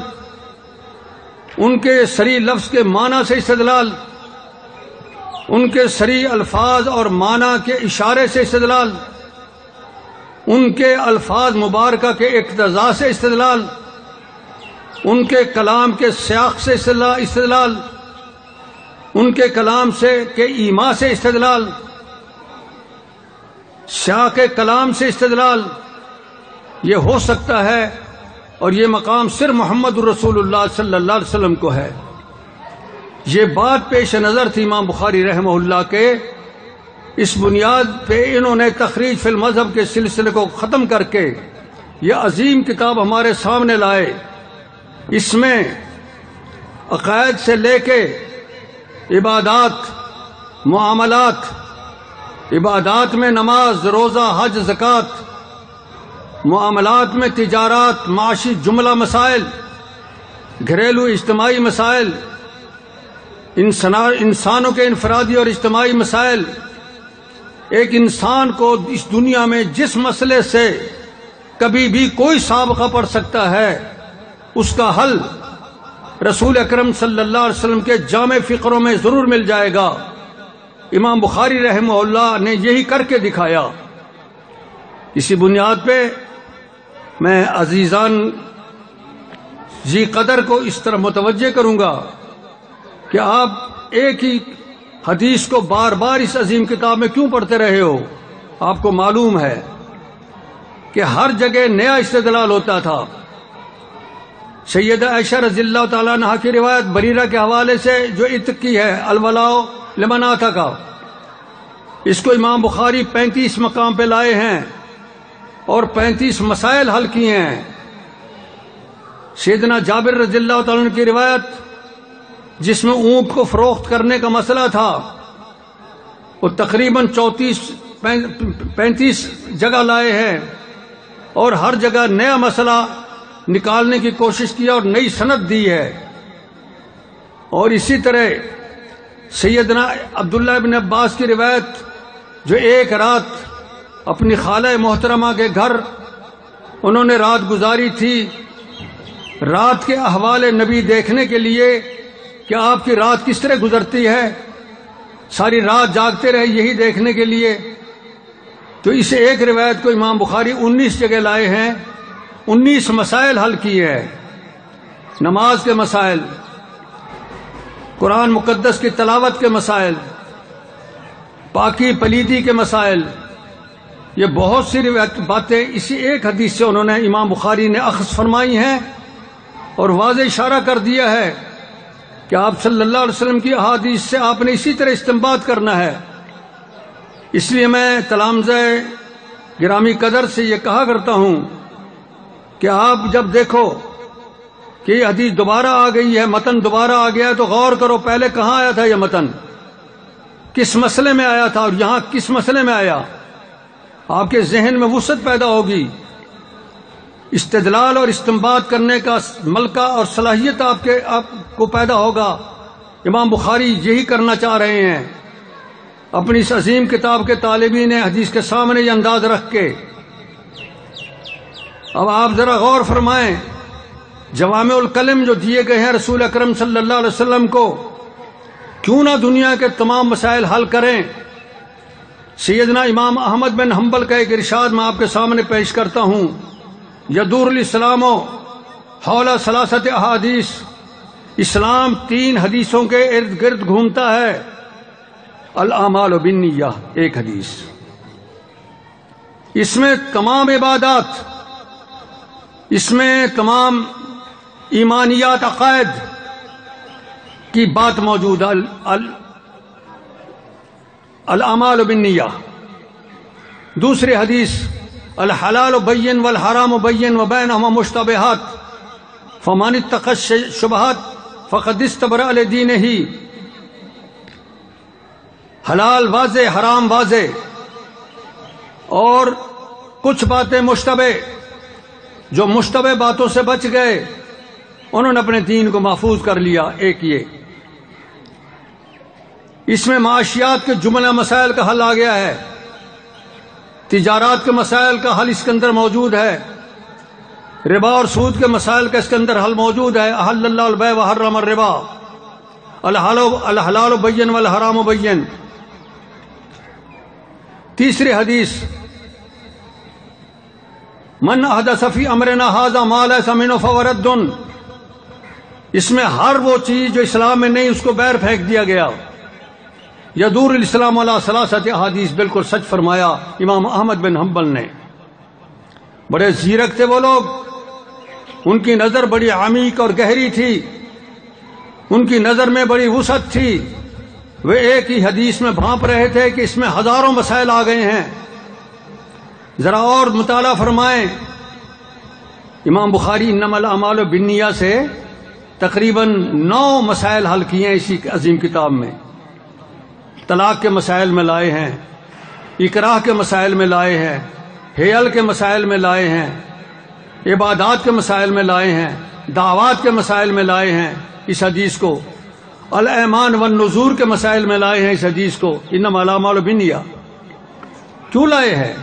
ان کے صریح لفظ کے معنی سے استدلال، ان کے صریح الفاظ اور معنی کے اشارے سے استدلال، ان کے الفاظ مبارکہ کے اقتضاء سے استدلال، ان کے کلام کے سیاق سے استدلال، ان کے کلام سے کے ایما سے استدلال، سیاق کلام سے استدلال، یہ ہو سکتا ہے، اور یہ مقام صرف محمد الرسول اللہ صلی اللہ علیہ وسلم کو ہے۔ یہ بات پیش نظر تھی امام بخاری رحمہ اللہ کے، اس بنیاد پہ انہوں نے تخریج فی المذہب کے سلسلے کو ختم کر کے یہ عظیم کتاب ہمارے سامنے لائے۔ اس میں عقائد سے لے کے عبادات، معاملات، عبادات میں نماز، روزہ، حج، زکوٰۃ، معاملات میں تجارات، معاشی جملہ مسائل، گھریلو اجتماعی مسائل، انسانوں کے انفرادی اور اجتماعی مسائل، ایک انسان کو اس دنیا میں جس مسئلے سے کبھی بھی کوئی سابقہ پڑ سکتا ہے اس کا حل رسول اکرم صلی اللہ علیہ وسلم کے جامع فقروں میں ضرور مل جائے گا۔ امام بخاری رحمہ اللہ نے یہی کر کے دکھایا۔ اسی بنیاد پہ میں عزیزان جی قدر کو اس طرح متوجہ کروں گا کہ آپ ایک ہی حدیث کو بار بار اس عظیم کتاب میں کیوں پڑھتے رہے ہو؟ آپ کو معلوم ہے کہ ہر جگہ نیا استدلال ہوتا تھا۔ سیدہ عائشہ رضی اللہ تعالیٰ عنہا کی روایت بریرہ کے حوالے سے جو عتق کی ہے، الولاء لمن اعتق، اس کو امام بخاری 35 مقام پہ لائے ہیں اور 35 مسائل حل کیے ہیں۔ سیدنا جابر رضی اللہ تعالیٰ عنہ کی روایت جس میں اونٹ کو فروخت کرنے کا مسئلہ تھا، وہ تقریباً 35 جگہ لائے ہیں اور ہر جگہ نیا مسئلہ نکالنے کی کوشش کیا اور نئی سند دی ہے۔ اور اسی طرح سیدنا عبداللہ ابن عباس کی روایت جو ایک رات اپنی خالہ محترمہ کے گھر انہوں نے رات گزاری تھی، رات کے احوال نبی دیکھنے کے لیے کہ آپ کی رات کس طرح گزرتی ہے، ساری رات جاگتے رہے یہی دیکھنے کے لیے۔ تو اس ایک روایت کو امام بخاری 19 جگہ لائے ہیں، 19 مسائل حل کیے ہیں۔ نماز کے مسائل، قرآن مقدس کی تلاوت کے مسائل، پاکی پلیدی کے مسائل، یہ بہت سی باتیں اسی ایک حدیث سے انہوں نے امام بخاری نے اخذ فرمائی ہیں اور واضح اشارہ کر دیا ہے کہ آپ صلی اللہ علیہ وسلم کی احادیث سے آپ نے اسی طرح استنباط کرنا ہے۔ اس لیے میں تلامذہ گرامی قدر سے یہ کہا کرتا ہوں کہ آپ جب دیکھو کہ یہ حدیث دوبارہ آ گئی ہے، متن دوبارہ آ گیا ہے، تو غور کرو پہلے کہاں آیا تھا یہ متن، کس مسئلے میں آیا تھا اور یہاں کس مسئلے میں آیا۔ آپ کے ذہن میں وسعت پیدا ہوگی، استدلال اور استنباط کرنے کا ملکہ اور صلاحیت آپ کو پیدا ہوگا۔ امام بخاری یہی کرنا چاہ رہے ہیں اپنی اس عظیم کتاب کے طالبین حدیث کے سامنے یہ انداز رکھ کے۔ اب آپ ذرا غور فرمائیں، جوامع الکلم جو دیے گئے ہیں رسول اکرم صلی اللہ علیہ وسلم کو، کیوں نہ دنیا کے تمام مسائل حل کریں، سیدنا امام احمد بن حنبل کا ایک ارشاد میں آپ کے سامنے پیش کرتا ہوں. یدور الاسلام حول ثلاثت احادیث، اسلام 3 حدیثوں کے ارد گرد گھومتا ہے. الاعمال بالنیہ ایک حدیث، اس میں تمام عبادات، اس میں تمام ایمانیات عقائد کی بات موجود ہے. الاعمال بالنیہ. دوسری حدیث الحلال بین والحرام بین وبینہما مشتبہات فمن اتقى الشبہات فقد استبرأ لدینہ. حلال واضح، حرام واضح، اور کچھ باتیں مشتبہ، جو مشتبہ باتوں سے بچ گئے انہوں نے اپنے دین کو محفوظ کر لیا. ایک یہ، اس میں معاشیات کے جملہ مسائل کا حل آ گیا ہے، تجارات کے مسائل کا حل اس کے اندر موجود ہے، ربا اور سود کے مسائل کا اس کے اندر حل موجود ہے. احل اللہ البیع وحرم الربا، الحلال بین والحرام بین. تیسری حدیث من احدث فی امرنا ھذا ما لیس منہ فہو رد. اس میں ہر وہ چیز جو اسلام میں نہیں اس کو باہر پھینک دیا گیا. یدور الاسلام علی ثلاثت احادیث، بالکل سچ فرمایا امام احمد بن حنبل نے. بڑے زیرک تھے وہ لوگ، ان کی نظر بڑی عمیق اور گہری تھی، ان کی نظر میں بڑی وسعت تھی. وہ ایک ہی حدیث میں بھانپ رہے تھے کہ اس میں ہزاروں مسائل آ گئے ہیں. ذرا اور مطالعہ فرمائیں. امام بخاری انما الاعمال بالنیہ سے تقریباً 9 مسائل حل کیے ہیں اسی عظیم کتاب میں. طلاق کے مسائل میں لائے ہیں، اکراہ کے مسائل میں لائے ہیں، حیل کے مسائل میں لائے ہیں، عبادات کے مسائل میں لائے ہیں، دعوات کے مسائل میں لائے ہیں اس حدیث کو، الایمان والنذور کے مسائل میں لائے ہیں اس حدیث کو. انما الاعمال بالنیہ کیوں لائے ہیں؟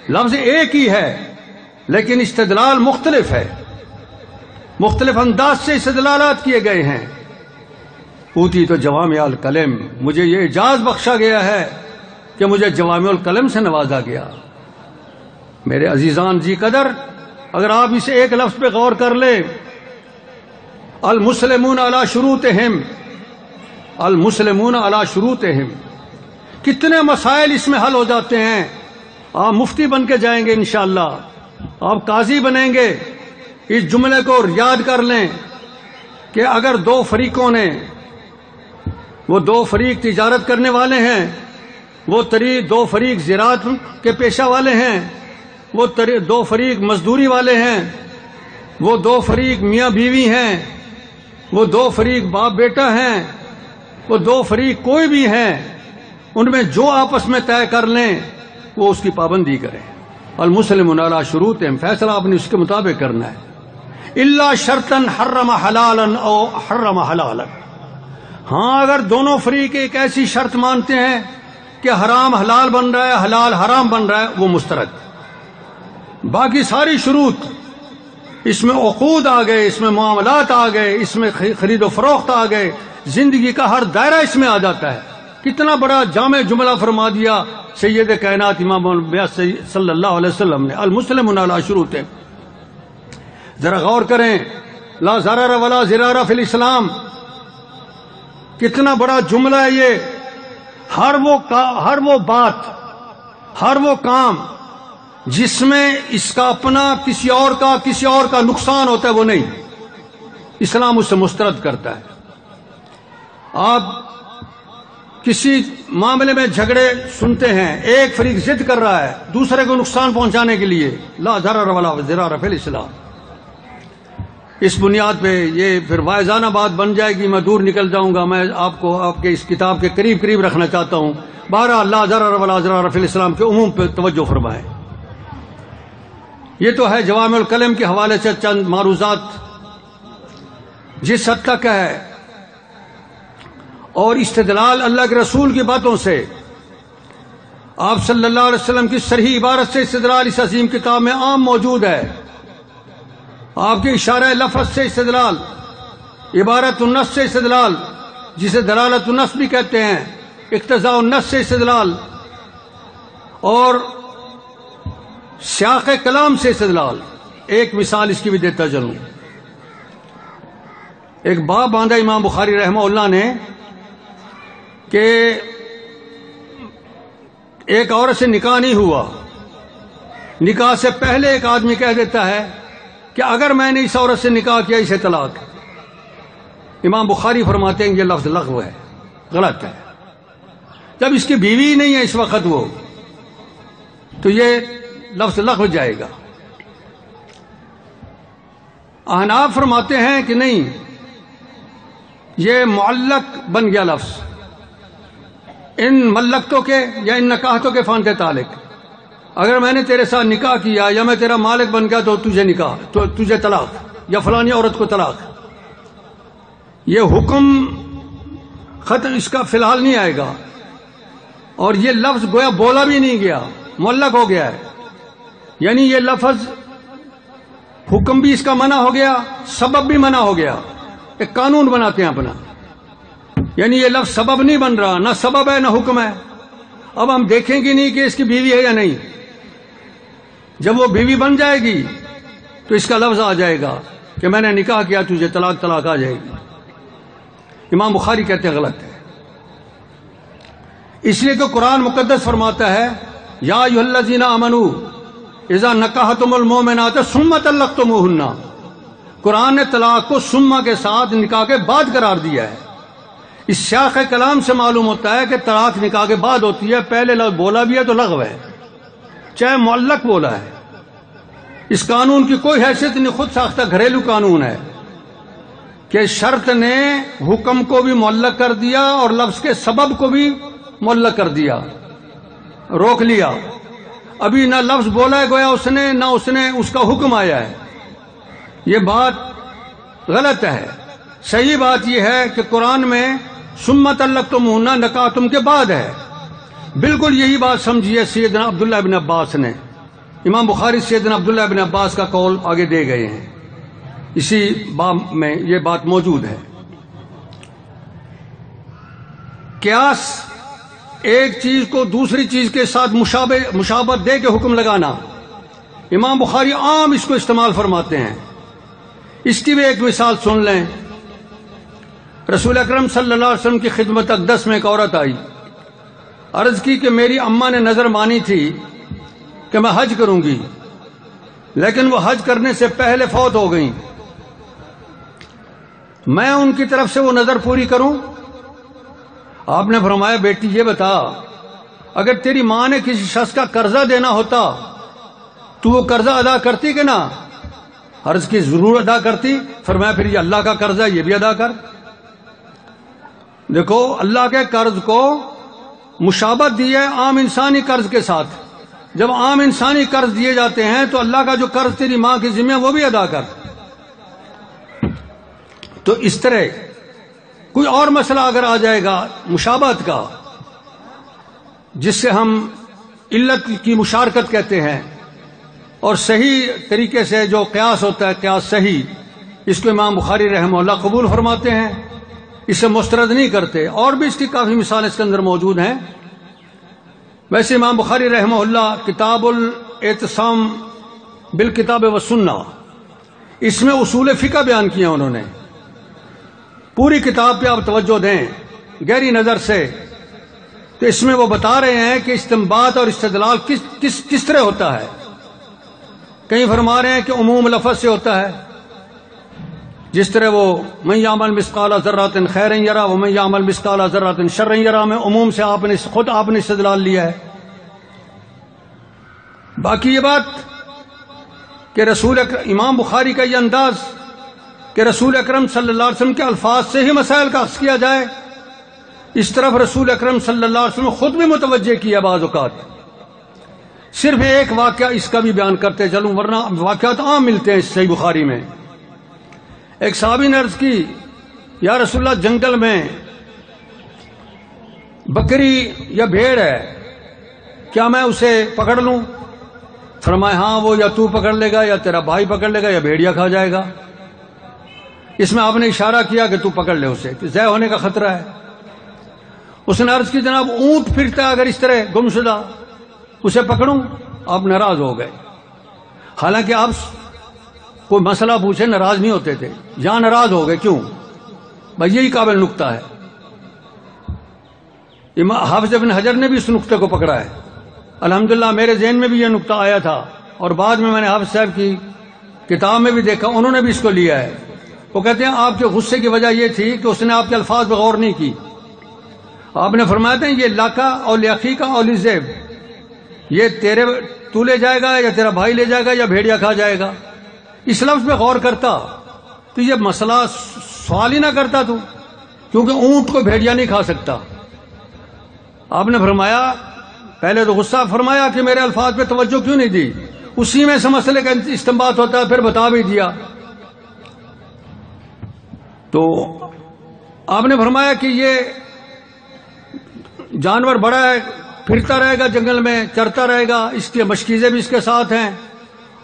لفظ ایک ہی ہے لیکن استدلال مختلف ہے، مختلف انداز سے استدلالات کیے گئے ہیں. اوتی تو جوامع الکلم، مجھے یہ اعزاز بخشا گیا ہے کہ مجھے جوامع الکلم سے نوازا گیا. میرے عزیزان جی قدر، اگر آپ اس ایک لفظ پہ غور کر لیں، المسلمون علی شروطہم، المسلمون علی شروطہم، کتنے مسائل اس میں حل ہو جاتے ہیں. آپ مفتی بن کے جائیں گے انشاءاللہ، آپ قاضی بنیں گے. اس جملے کو یاد کر لیں کہ اگر 2 فریقوں نے، وہ 2 فریق تجارت کرنے والے ہیں، وہ 2 فریق زراعت کے پیشہ والے ہیں، وہ 2 فریق مزدوری والے ہیں، وہ 2 فریق میاں بیوی ہیں، وہ 2 فریق باپ بیٹا ہیں، وہ 2 فریق کوئی بھی ہیں، ان میں جو آپس میں طے کر لیں وہ اس کی پابندی کریں. المسلمون علی شروطہم، فیصلہ آپ نے اس کے مطابق کرنا ہے. الا شرطا حرم حلالا او حرم حلالا. ہاں اگر دونوں فریق ایک ایسی شرط مانتے ہیں کہ حرام حلال بن رہا ہے، حلال حرام بن رہا ہے، وہ مسترد. باقی ساری شروط، اس میں عقود آ گئے، اس میں معاملات آ گئے، اس میں خرید و فروخت آ گئے، زندگی کا ہر دائرہ اس میں آ جاتا ہے. کتنا بڑا جامع جملہ فرما دیا سید کائنات امام صلی اللہ علیہ وسلم نے. المسلمون علی شروطہم. ذرا غور کریں، لا ضرر ولا ضرار فی الاسلام، کتنا بڑا جملہ ہے یہ. ہر وہ بات، ہر وہ کام جس میں اس کا اپنا کسی اور کا نقصان ہوتا ہے وہ نہیں، اسلام اس سے مسترد کرتا ہے. آپ کسی معاملے میں جھگڑے سنتے ہیں، ایک فریق ضد کر رہا ہے دوسرے کو نقصان پہنچانے کے لیے، لا ضرر ولا ضرار فی الاسلام. اس بنیاد پہ یہ پھر واعظانہ بات بن جائے گی، میں دور نکل جاؤں گا. میں آپ کو آپ کے اس کتاب کے قریب رکھنا چاہتا ہوں. بہرحال لا ضرر ولا ضرار فی الاسلام کے عموم پہ توجہ فرمائیں. یہ تو ہے جوامع الکلم کے حوالے سے چند معروضات جس حد تک ہے، اور استدلال اللہ کے رسول کی باتوں سے، آپ صلی اللہ علیہ وسلم کی صریح عبارت سے استدلال اس عظیم کتاب میں عام موجود ہے. آپ کے اشارہ لفظ سے استدلال، عبارت النص سے استدلال، جسے دلالت النص بھی کہتے ہیں، اقتضاء النص سے استدلال، اور سیاق کلام سے استدلال. ایک مثال اس کی بھی دیتا چلوں. ایک باب باندھا امام بخاری رحمہ اللہ نے کہ ایک عورت سے نکاح نہیں ہوا، نکاح سے پہلے ایک آدمی کہہ دیتا ہے کہ اگر میں نے اس عورت سے نکاح کیا اسے طلاق. امام بخاری فرماتے ہیں یہ لفظ لغو ہے، غلط ہے. جب اس کی بیوی نہیں ہے اس وقت وہ، تو یہ لفظ لغو جائے گا. احناف فرماتے ہیں کہ نہیں، یہ معلق بن گیا لفظ. ان ملکتوں کے یا ان نکاحتوں کے فانتے تعلق. اگر میں نے تیرے ساتھ نکاح کیا یا میں تیرا مالک بن گیا تو تجھے نکاح، تو تجھے طلاق، یا فلانی عورت کو طلاق. یہ حکم ختم اس کا فی الحال نہیں آئے گا. اور یہ لفظ گویا بولا بھی نہیں گیا، معلق ہو گیا ہے. یعنی یہ لفظ حکم بھی اس کا منع ہو گیا، سبب بھی منع ہو گیا. ایک قانون بناتے ہیں اپنا، یعنی یہ لفظ سبب نہیں بن رہا، نہ سبب ہے نہ حکم ہے. اب ہم دیکھیں گے نہیں کہ اس کی بیوی ہے یا نہیں. جب وہ بیوی بن جائے گی تو اس کا لفظ آ جائے گا کہ میں نے نکاح کیا تجھے طلاق، طلاق آ جائے گی. امام بخاری کہتے ہیں غلط ہے. اس لیے کہ قرآن مقدس فرماتا ہے یا ایھا الذین آمنوا اذا نکحتم المؤمنات ثم طلقتموہن. قرآن نے طلاق کو ثم کے ساتھ نکاح کے بعد قرار دیا ہے. اس سیاق کلام سے معلوم ہوتا ہے کہ طلاق نکاح کے بعد ہوتی ہے. پہلے لفظ بولا بھی ہے تو لغو ہے، چاہے معلق بولا ہے. اس قانون کی کوئی حیثیت نہیں، خود ساختہ گھریلو قانون ہے کہ شرط نے حکم کو بھی معلق کر دیا اور لفظ کے سبب کو بھی معلق کر دیا، روک لیا. ابھی نہ لفظ بولا ہے گویا اس نے، نہ اس نے اس کا حکم آیا ہے. یہ بات غلط ہے. صحیح بات یہ ہے کہ قرآن میں ثم طلقتموہن نکاح تم کے بعد ہے. بالکل یہی بات سمجھیے سیدنا عبداللہ ابن عباس نے. امام بخاری سیدنا عبداللہ ابن عباس کا قول آگے دے گئے ہیں، اسی باب میں یہ بات موجود ہے. قیاس ایک چیز کو دوسری چیز کے ساتھ مشابہت دے کے حکم لگانا، امام بخاری عام اس کو استعمال فرماتے ہیں. اس کی بھی ایک مثال سن لیں. رسول اکرم صلی اللہ علیہ وسلم کی خدمت اقدس میں ایک عورت آئی، عرض کی کہ میری اماں نے نظر مانی تھی کہ میں حج کروں گی، لیکن وہ حج کرنے سے پہلے فوت ہو گئیں. میں ان کی طرف سے وہ نظر پوری کروں؟ آپ نے فرمایا بیٹی یہ بتا، اگر تیری ماں نے کسی شخص کا قرضہ دینا ہوتا تو وہ قرضہ ادا کرتی کہ نہ؟ عرض کی ضرور ادا کرتی. فرمایا پھر یہ اللہ کا قرضہ ہے، یہ بھی ادا کر. دیکھو اللہ کے قرض کو مشابہت دی ہے عام انسانی قرض کے ساتھ. جب عام انسانی قرض دیے جاتے ہیں تو اللہ کا جو قرض تیری ماں کی ذمہ ہے وہ بھی ادا کر. تو اس طرح کوئی اور مسئلہ اگر آ جائے گا مشابہت کا، جس سے ہم علت کی مشارکت کہتے ہیں، اور صحیح طریقے سے جو قیاس ہوتا ہے قیاس صحیح، اس کو امام بخاری رحمہ اللہ قبول فرماتے ہیں، اسے مسترد نہیں کرتے. اور بھی اس کی کافی مثالیں اس کے اندر موجود ہیں. ویسے امام بخاری رحمہ اللہ کتاب الاعتصام بالکتاب والسنہ، اس میں اصول فقہ بیان کیا انہوں نے. پوری کتاب پہ آپ توجہ دیں گہری نظر سے، تو اس میں وہ بتا رہے ہیں کہ استنباط اور استدلال کس طرح ہوتا ہے. کہیں فرما رہے ہیں کہ عموم لفظ سے ہوتا ہے، جس طرح وہ من یعمل مثقال ذرۃ خیرا یرا ومن یعمل مثقال ذرۃ شرا یرا میں عموم سے آپ نے استدلال لیا ہے. باقی یہ بات کہ امام بخاری کا یہ انداز کہ رسول اکرم صلی اللہ علیہ وسلم کے الفاظ سے ہی مسائل کا اخذ کیا جائے، اس طرف رسول اکرم صلی اللہ علیہ وسلم خود بھی متوجہ کیا بعض اوقات. صرف ایک واقعہ اس کا بھی بیان کرتے چلوں، ورنہ واقعات عام ملتے ہیں اس صحیح بخاری میں. ایک صحابی نے عرض کی یا رسول اللہ جنگل میں بکری یا بھیڑ ہے، کیا میں اسے پکڑ لوں؟ فرمایا ہاں، وہ یا تو پکڑ لے گا یا تیرا بھائی پکڑ لے گا یا بھیڑیا کھا جائے گا. اس میں آپ نے اشارہ کیا کہ تو پکڑ لے اسے، ضائع ہونے کا خطرہ ہے. اس نے عرض کی جناب اونٹ پھرتا ہے اگر اس طرح گمشدہ، اسے پکڑوں؟ آپ ناراض ہو گئے. حالانکہ آپ کوئی مسئلہ پوچھے ناراض نہیں ہوتے تھے، یہاں ناراض ہو گئے. کیوں؟ بھائی یہی قابل نقطہ ہے. حافظ ابن حجر نے بھی اس نقطے کو پکڑا ہے. الحمدللہ میرے ذہن میں بھی یہ نقطہ آیا تھا، اور بعد میں نے حافظ صاحب کی کتاب میں بھی دیکھا، انہوں نے بھی اس کو لیا ہے. وہ کہتے ہیں آپ کے غصے کی وجہ یہ تھی کہ اس نے آپ کے الفاظ پہ غور نہیں کی. آپ نے فرمایا تھا یہ لاکا اور لیاقی کا اور زیب، یہ تو لے جائے گا یا تیرا بھائی لے جائے گا یا بھیڑیا کھا جائے گا. اس لفظ پہ غور کرتا تو یہ مسئلہ سوال ہی نہ کرتا تو، کیونکہ اونٹ کو بھیڑیا نہیں کھا سکتا. آپ نے فرمایا پہلے تو غصہ فرمایا کہ میرے الفاظ پہ توجہ کیوں نہیں دی، اسی میں سے مسئلے کا استنباط ہوتا ہے، پھر بتا بھی دیا. تو آپ نے فرمایا کہ یہ جانور بڑا ہے، پھرتا رہے گا جنگل میں، چرتا رہے گا، اس کی مشکیزیں بھی اس کے ساتھ ہیں،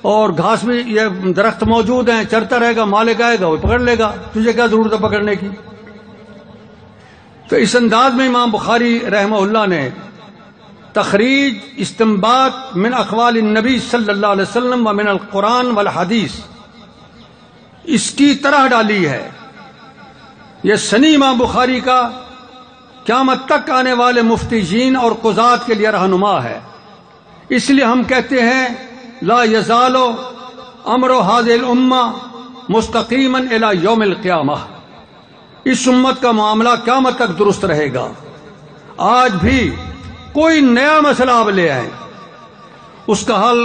اور گھاس بھی، یہ درخت موجود ہیں، چرتا رہے گا، مالک آئے گا وہ پکڑ لے گا، تجھے کیا ضرورت ہے پکڑنے کی. تو اس انداز میں امام بخاری رحمہ اللہ نے تخریج استنباط من اقوال النبی صلی اللہ علیہ وسلم و من القرآن والحدیث اس کی طرح ڈالی ہے. یہ سنی امام بخاری کا قیامت تک آنے والے مفتیین اور قضات کے لیے رہنما ہے. اس لیے ہم کہتے ہیں لا یزال امر هذه الامه مستقیما الی یوم القیامہ، اس امت کا معاملہ قیامت تک درست رہے گا. آج بھی کوئی نیا مسئلہ آپ لے آئیں، اس کا حل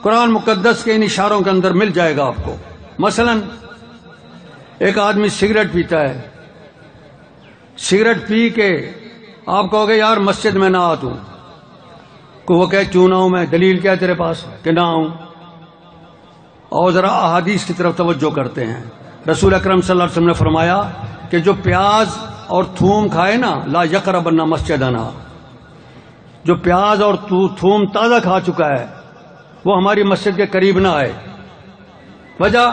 قرآن مقدس کے ان اشاروں کے اندر مل جائے گا آپ کو. مثلا ایک آدمی سگریٹ پیتا ہے، سگریٹ پی کے آپ کہو گے یار مسجد میں نہ آ تو، کو وہ کہے کیوں نہ ہوں میں، دلیل کیا ہے تیرے پاس کہ نہ ہوں؟ اور ذرا احادیث کی طرف توجہ کرتے ہیں. رسول اکرم صلی اللہ علیہ وسلم نے فرمایا کہ جو پیاز اور تھوم کھائے نا لا یقربن مسجدنا، جو پیاز اور تھوم تازہ کھا چکا ہے وہ ہماری مسجد کے قریب نہ آئے. وجہ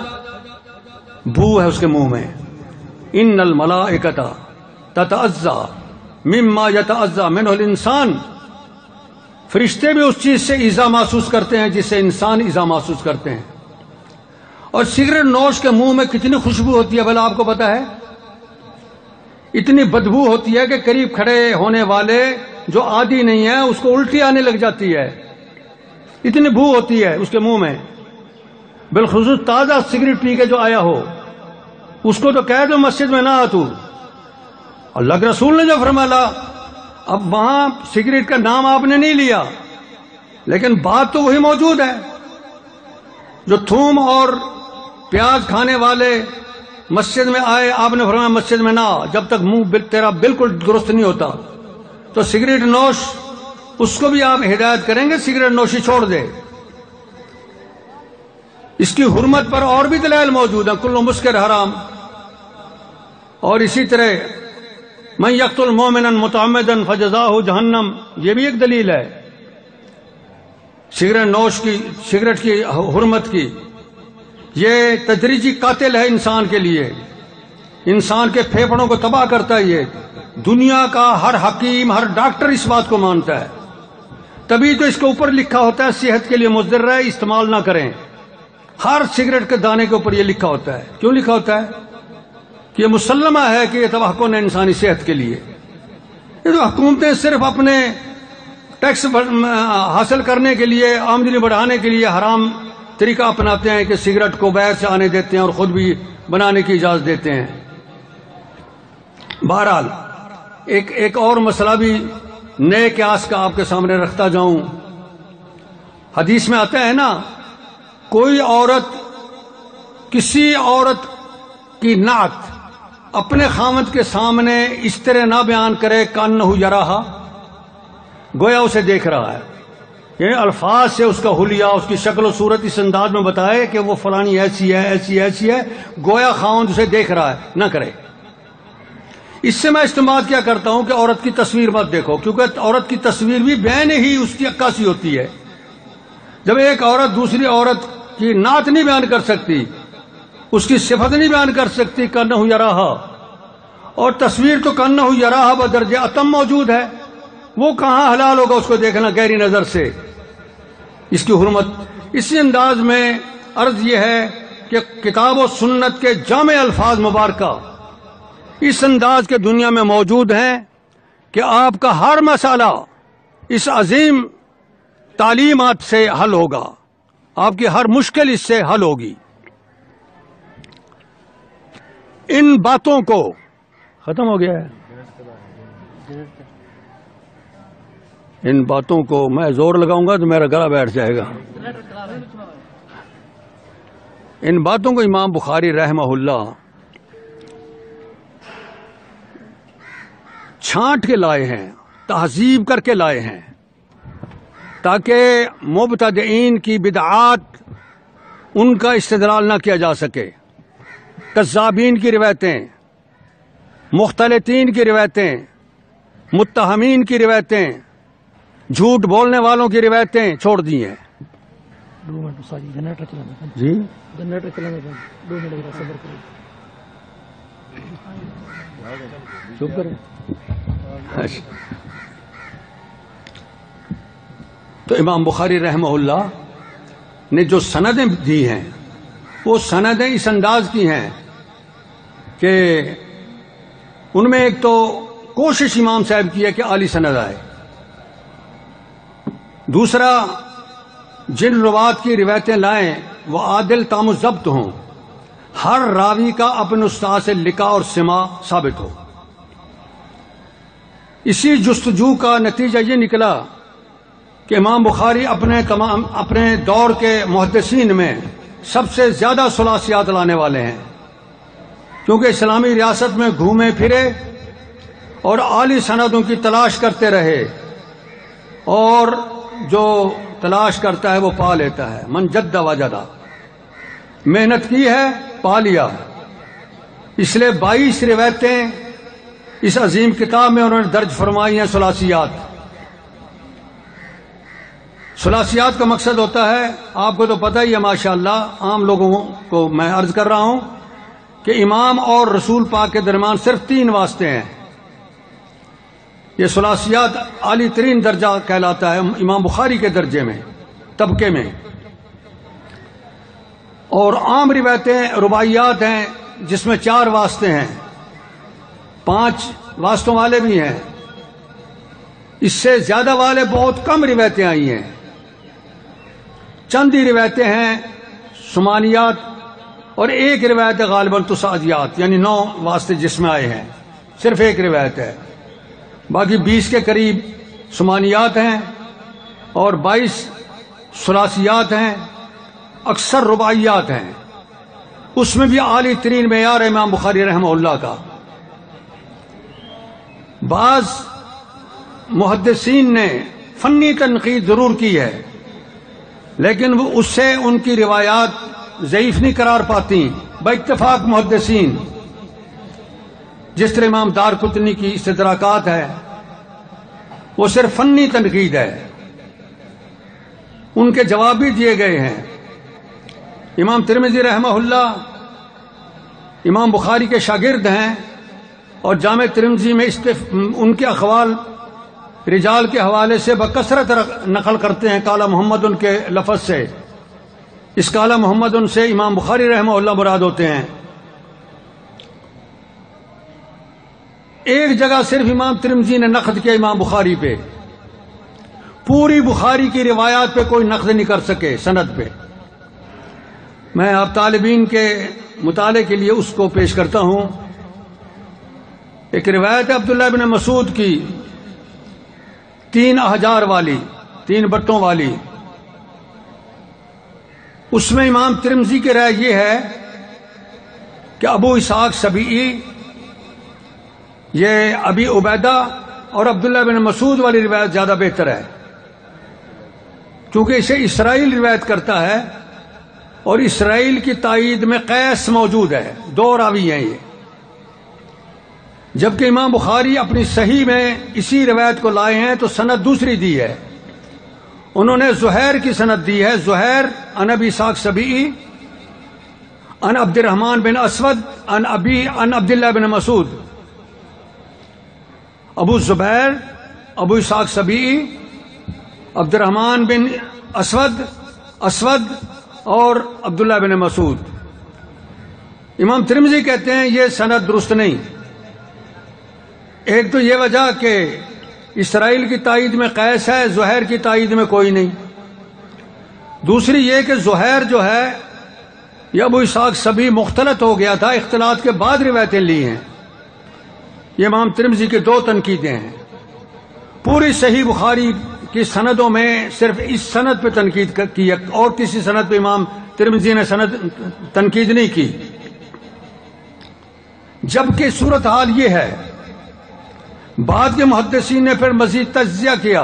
بو ہے اس کے منہ میں. ان الملائکۃ تتعزا مما یتعزا منہ الانسان، فرشتے بھی اس چیز سے ایذا محسوس کرتے ہیں جس سے انسان ایذا محسوس کرتے ہیں. اور سگریٹ نوش کے منہ میں کتنی خوشبو ہوتی ہے بھلا آپ کو پتا ہے؟ اتنی بدبو ہوتی ہے کہ قریب کھڑے ہونے والے جو عادی نہیں ہے اس کو الٹی آنے لگ جاتی ہے، اتنی بو ہوتی ہے اس کے منہ میں. بالخصوص تازہ سگریٹ پی کے جو آیا ہو اس کو تو کہہ دو مسجد میں نہ آ تو. اللہ کے رسول نے جو فرمایا، اب وہاں سگریٹ کا نام آپ نے نہیں لیا لیکن بات تو وہی موجود ہے. جو تھوم اور پیاز کھانے والے مسجد میں آئے، آپ نے فرمایا مسجد میں نہ آ جب تک منہ تیرا بالکل درست نہیں ہوتا. تو سگریٹ نوش اس کو بھی آپ ہدایت کریں گے سگریٹ نوشی چھوڑ دے. اس کی حرمت پر اور بھی دلائل موجود ہیں، کل مسکر حرام. اور اسی طرح من یقتل مؤمنا متعمدا فجزاؤہ جہنم، یہ بھی ایک دلیل ہے سگریٹ نوش کی، سگریٹ کی حرمت کی. یہ تدریجی قاتل ہے انسان کے لیے، انسان کے پھیپھڑوں کو تباہ کرتا ہے. یہ دنیا کا ہر حکیم، ہر ڈاکٹر اس بات کو مانتا ہے، تبھی تو اس کے اوپر لکھا ہوتا ہے صحت کے لیے مضر ہے، استعمال نہ کریں. ہر سگریٹ کے دانے کے اوپر یہ لکھا ہوتا ہے. کیوں لکھا ہوتا ہے؟ کہ یہ مسلمہ ہے کہ یہ تباہ کن ہے انسانی صحت کے لیے. یہ تو حکومتیں صرف اپنے ٹیکس حاصل کرنے کے لیے، آمدنی بڑھانے کے لیے حرام طریقہ اپناتے ہیں کہ سگریٹ کو باہر سے آنے دیتے ہیں اور خود بھی بنانے کی اجازت دیتے ہیں. بہرحال ایک اور مسئلہ بھی نئے قیاس کا آپ کے سامنے رکھتا جاؤں. حدیث میں آتا ہے نا، کوئی عورت کسی عورت کی نعت اپنے خاوند کے سامنے اس طرح نہ بیان کرے کانہ یراہا، گویا اسے دیکھ رہا ہے. یعنی الفاظ سے اس کا حلیہ، اس کی شکل و صورت اس انداز میں بتائے کہ وہ فلانی ایسی ہے، ایسی ایسی ہے، گویا خاوند اسے دیکھ رہا ہے، نہ کرے. اس سے میں استعمال کیا کرتا ہوں کہ عورت کی تصویر مت دیکھو، کیونکہ عورت کی تصویر بھی بین ہی اس کی عکاسی ہوتی ہے. جب ایک عورت دوسری عورت کی نعت نہیں بیان کر سکتی، اس کی صفت نہیں بیان کر سکتی کانہ یراہا، اور تصویر تو کانہ یراہا بدرجہ اتم موجود ہے. وہ کہاں حلال ہوگا اس کو دیکھنا گہری نظر سے، اس کی حرمت۔ اسی انداز میں عرض یہ ہے کہ کتاب و سنت کے جامع الفاظ مبارکہ اس انداز کے دنیا میں موجود ہیں کہ آپ کا ہر مسئلہ اس عظیم تعلیمات سے حل ہوگا، آپ کی ہر مشکل اس سے حل ہوگی۔ ان باتوں کو ختم ہو گیا ہے، ان باتوں کو میں زور لگاؤں گا تو میرا گلا بیٹھ جائے گا۔ ان باتوں کو امام بخاری رحمہ اللہ چھانٹ کے لائے ہیں، تہذیب کر کے لائے ہیں، تاکہ مبتدئین کی بدعات ان کا استدلال نہ کیا جا سکے، کذابین کی روایتیں، مختلطین کی روایتیں، متہمین کی روایتیں، جھوٹ بولنے والوں کی روایتیں چھوڑ دی ہیں۔ جی چپ کریں۔ تو امام بخاری رحمہ اللہ نے جو سندیں دی ہیں وہ سندیں اس انداز کی ہیں کہ ان میں ایک تو کوشش امام صاحب کی ہے کہ عالی سند آئے، دوسرا جن روات کی روایتیں لائیں وہ عادل تام و ضبط ہوں، ہر راوی کا اپنے استاد سے لکھا اور سما ثابت ہو۔ اسی جستجو کا نتیجہ یہ نکلا کہ امام بخاری اپنے دور کے محدثین میں سب سے زیادہ ثلاثیات لانے والے ہیں، کیونکہ اسلامی ریاست میں گھومے پھرے اور عالی سندوں کی تلاش کرتے رہے، اور جو تلاش کرتا ہے وہ پا لیتا ہے۔ من جد وجدہ، محنت کی ہے پا لیا۔ اس لیے 22 روایتیں اس عظیم کتاب میں انہوں نے درج فرمائی ہیں ثلاثیات۔ ثلاثیات کا مقصد ہوتا ہے، آپ کو تو پتہ ہی ہے ماشاءاللہ، عام لوگوں کو میں عرض کر رہا ہوں کہ امام اور رسول پاک کے درمیان صرف 3 واسطے ہیں۔ یہ ثلاثیات عالی ترین درجہ کہلاتا ہے امام بخاری کے درجے میں، طبقے میں۔ اور عام روایتیں رباعیات ہیں جس میں 4 واسطے ہیں، 5 واسطوں والے بھی ہیں، اس سے زیادہ والے بہت کم روایتیں آئی ہیں۔ چند ہی روایتیں ہیں سمانیات، اور ایک روایت ہے غالباً تصادیات، یعنی 9 واسطے جس میں آئے ہیں، صرف ایک روایت ہے۔ باقی 20 کے قریب سمانیات ہیں اور 22 ثلاثیات ہیں، اکثر رباعیات ہیں۔ اس میں بھی عالی ترین معیار ہے امام بخاری رحمہ اللہ کا۔ بعض محدثین نے فنی تنقید ضرور کی ہے، لیکن وہ اس سے ان کی روایات ضعیف نہیں قرار پاتی باتفاق محدثین۔ جس طرح امام دارقطنی کی استدراکات ہے وہ صرف فنی تنقید ہے، ان کے جواب بھی دیے گئے ہیں۔ امام ترمذی رحمہ اللہ امام بخاری کے شاگرد ہیں، اور جامع ترمذی میں ان کے اقوال رجال کے حوالے سے بکثرت نقل کرتے ہیں قال محمد ان کے لفظ سے۔ اس قال محمد ان سے امام بخاری رحمہ اللہ مراد ہوتے ہیں۔ ایک جگہ صرف امام ترمذی نے نقد کیا امام بخاری پہ، پوری بخاری کی روایات پہ کوئی نقد نہیں کر سکے سند پہ۔ میں آپ طالبین کے مطالعے کے لیے اس کو پیش کرتا ہوں۔ ایک روایت ہے عبداللہ بن مسعود کی 3 احجار والی، 3 بٹوں والی۔ اس میں امام ترمذی کی رائے یہ ہے کہ ابو اسحاق سبیعی، یہ ابی عبیدہ اور عبداللہ بن مسعود والی روایت زیادہ بہتر ہے، کیونکہ اسے اسرائیل روایت کرتا ہے، اور اسرائیل کی تائید میں قیس موجود ہے، 2 راوی ہیں یہ۔ جبکہ امام بخاری اپنی صحیح میں اسی روایت کو لائے ہیں تو سند دوسری دی ہے، انہوں نے زہیر کی سند دی ہے، زہیر عن ابی اسحاق سبیعی عن عبد الرحمن بن اسود عن عبداللہ بن مسعود۔ ابو زبیر ابو اسحاق سبیعی، عبد الرحمن بن اسود اور عبداللہ بن مسعود۔ امام ترمذی کہتے ہیں یہ سند درست نہیں۔ ایک تو یہ وجہ کہ اسرائیل کی تائید میں قیس ہے، زہیر کی تائید میں کوئی نہیں۔ دوسری یہ کہ زہیر جو ہے یہ ابو اسحاق سبیعی مختلط ہو گیا تھا، اختلاط کے بعد روایتیں لی ہیں۔ یہ امام ترمذی کی دو تنقیدیں ہیں۔ پوری صحیح بخاری کی سندوں میں صرف اس سند پہ تنقید کی، اور کسی سند پہ امام ترمذی نے تنقید نہیں کی، جبکہ صورتحال یہ ہے۔ بعد کے محدثین نے پھر مزید تجزیہ کیا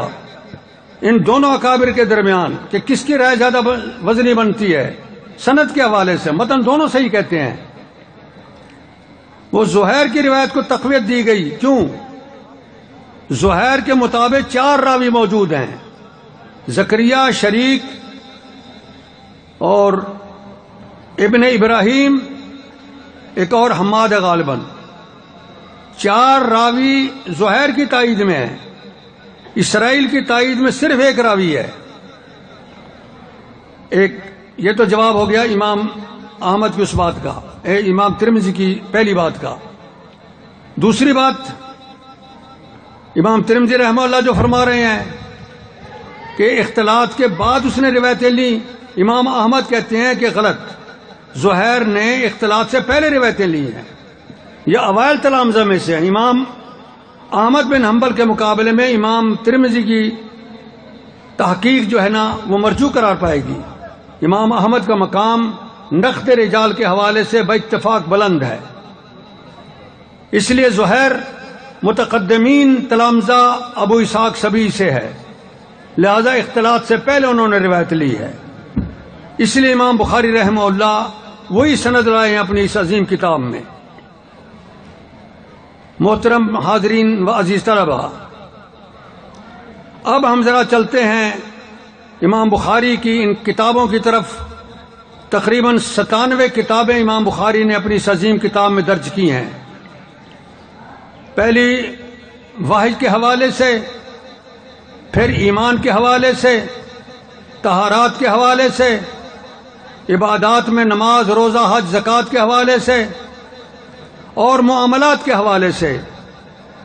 ان دونوں اکابر کے درمیان کہ کس کی رائے زیادہ وزنی بنتی ہے، سند کے حوالے سے متن دونوں صحیح کہتے ہیں۔ وہ زہیر کی روایت کو تقویت دی گئی، کیوں؟ زہیر کے مطابق 4 راوی موجود ہیں، زکریا، شریک اور ابن ابراہیم، ایک اور حماد غالباً۔ 4 راوی زہیر کی تائید میں ہیں، اسرائیل کی تائید میں صرف 1 راوی ہے۔ یہ تو جواب ہو گیا امام احمد کی اس بات کا، امام ترمذی کی پہلی بات کا۔ دوسری بات، امام ترمذی رحمہ اللہ جو فرما رہے ہیں کہ اختلاط کے بعد اس نے روایتیں لی، امام احمد کہتے ہیں کہ غلط، زہیر نے اختلاط سے پہلے روایتیں لی ہیں، یہ اوائل تلامذہ میں سے ہیں۔ امام احمد بن حنبل کے مقابلے میں امام ترمذی کی تحقیق جو ہے نا وہ مرجو قرار پائے گی۔ امام احمد کا مقام نقد رجال کے حوالے سے باتفاق بلند ہے، اس لیے زہیر متقدمین تلامذہ ابو اسحاق سبیعی سے ہے، لہذا اختلاط سے پہلے انہوں نے روایت لی ہے۔ اس لیے امام بخاری رحمہ اللہ وہی سند لائے ہیں اپنی اس عظیم کتاب میں۔ محترم حاضرین و عزیز طلبہ، اب ہم ذرا چلتے ہیں امام بخاری کی ان کتابوں کی طرف۔ تقریباً 97 کتابیں امام بخاری نے اپنی اس عظیم کتاب میں درج کی ہیں۔ پہلی واحد کے حوالے سے، پھر ایمان کے حوالے سے، طہارات کے حوالے سے، عبادات میں نماز، روزہ، حج، زکوٰۃ کے حوالے سے، اور معاملات کے حوالے سے،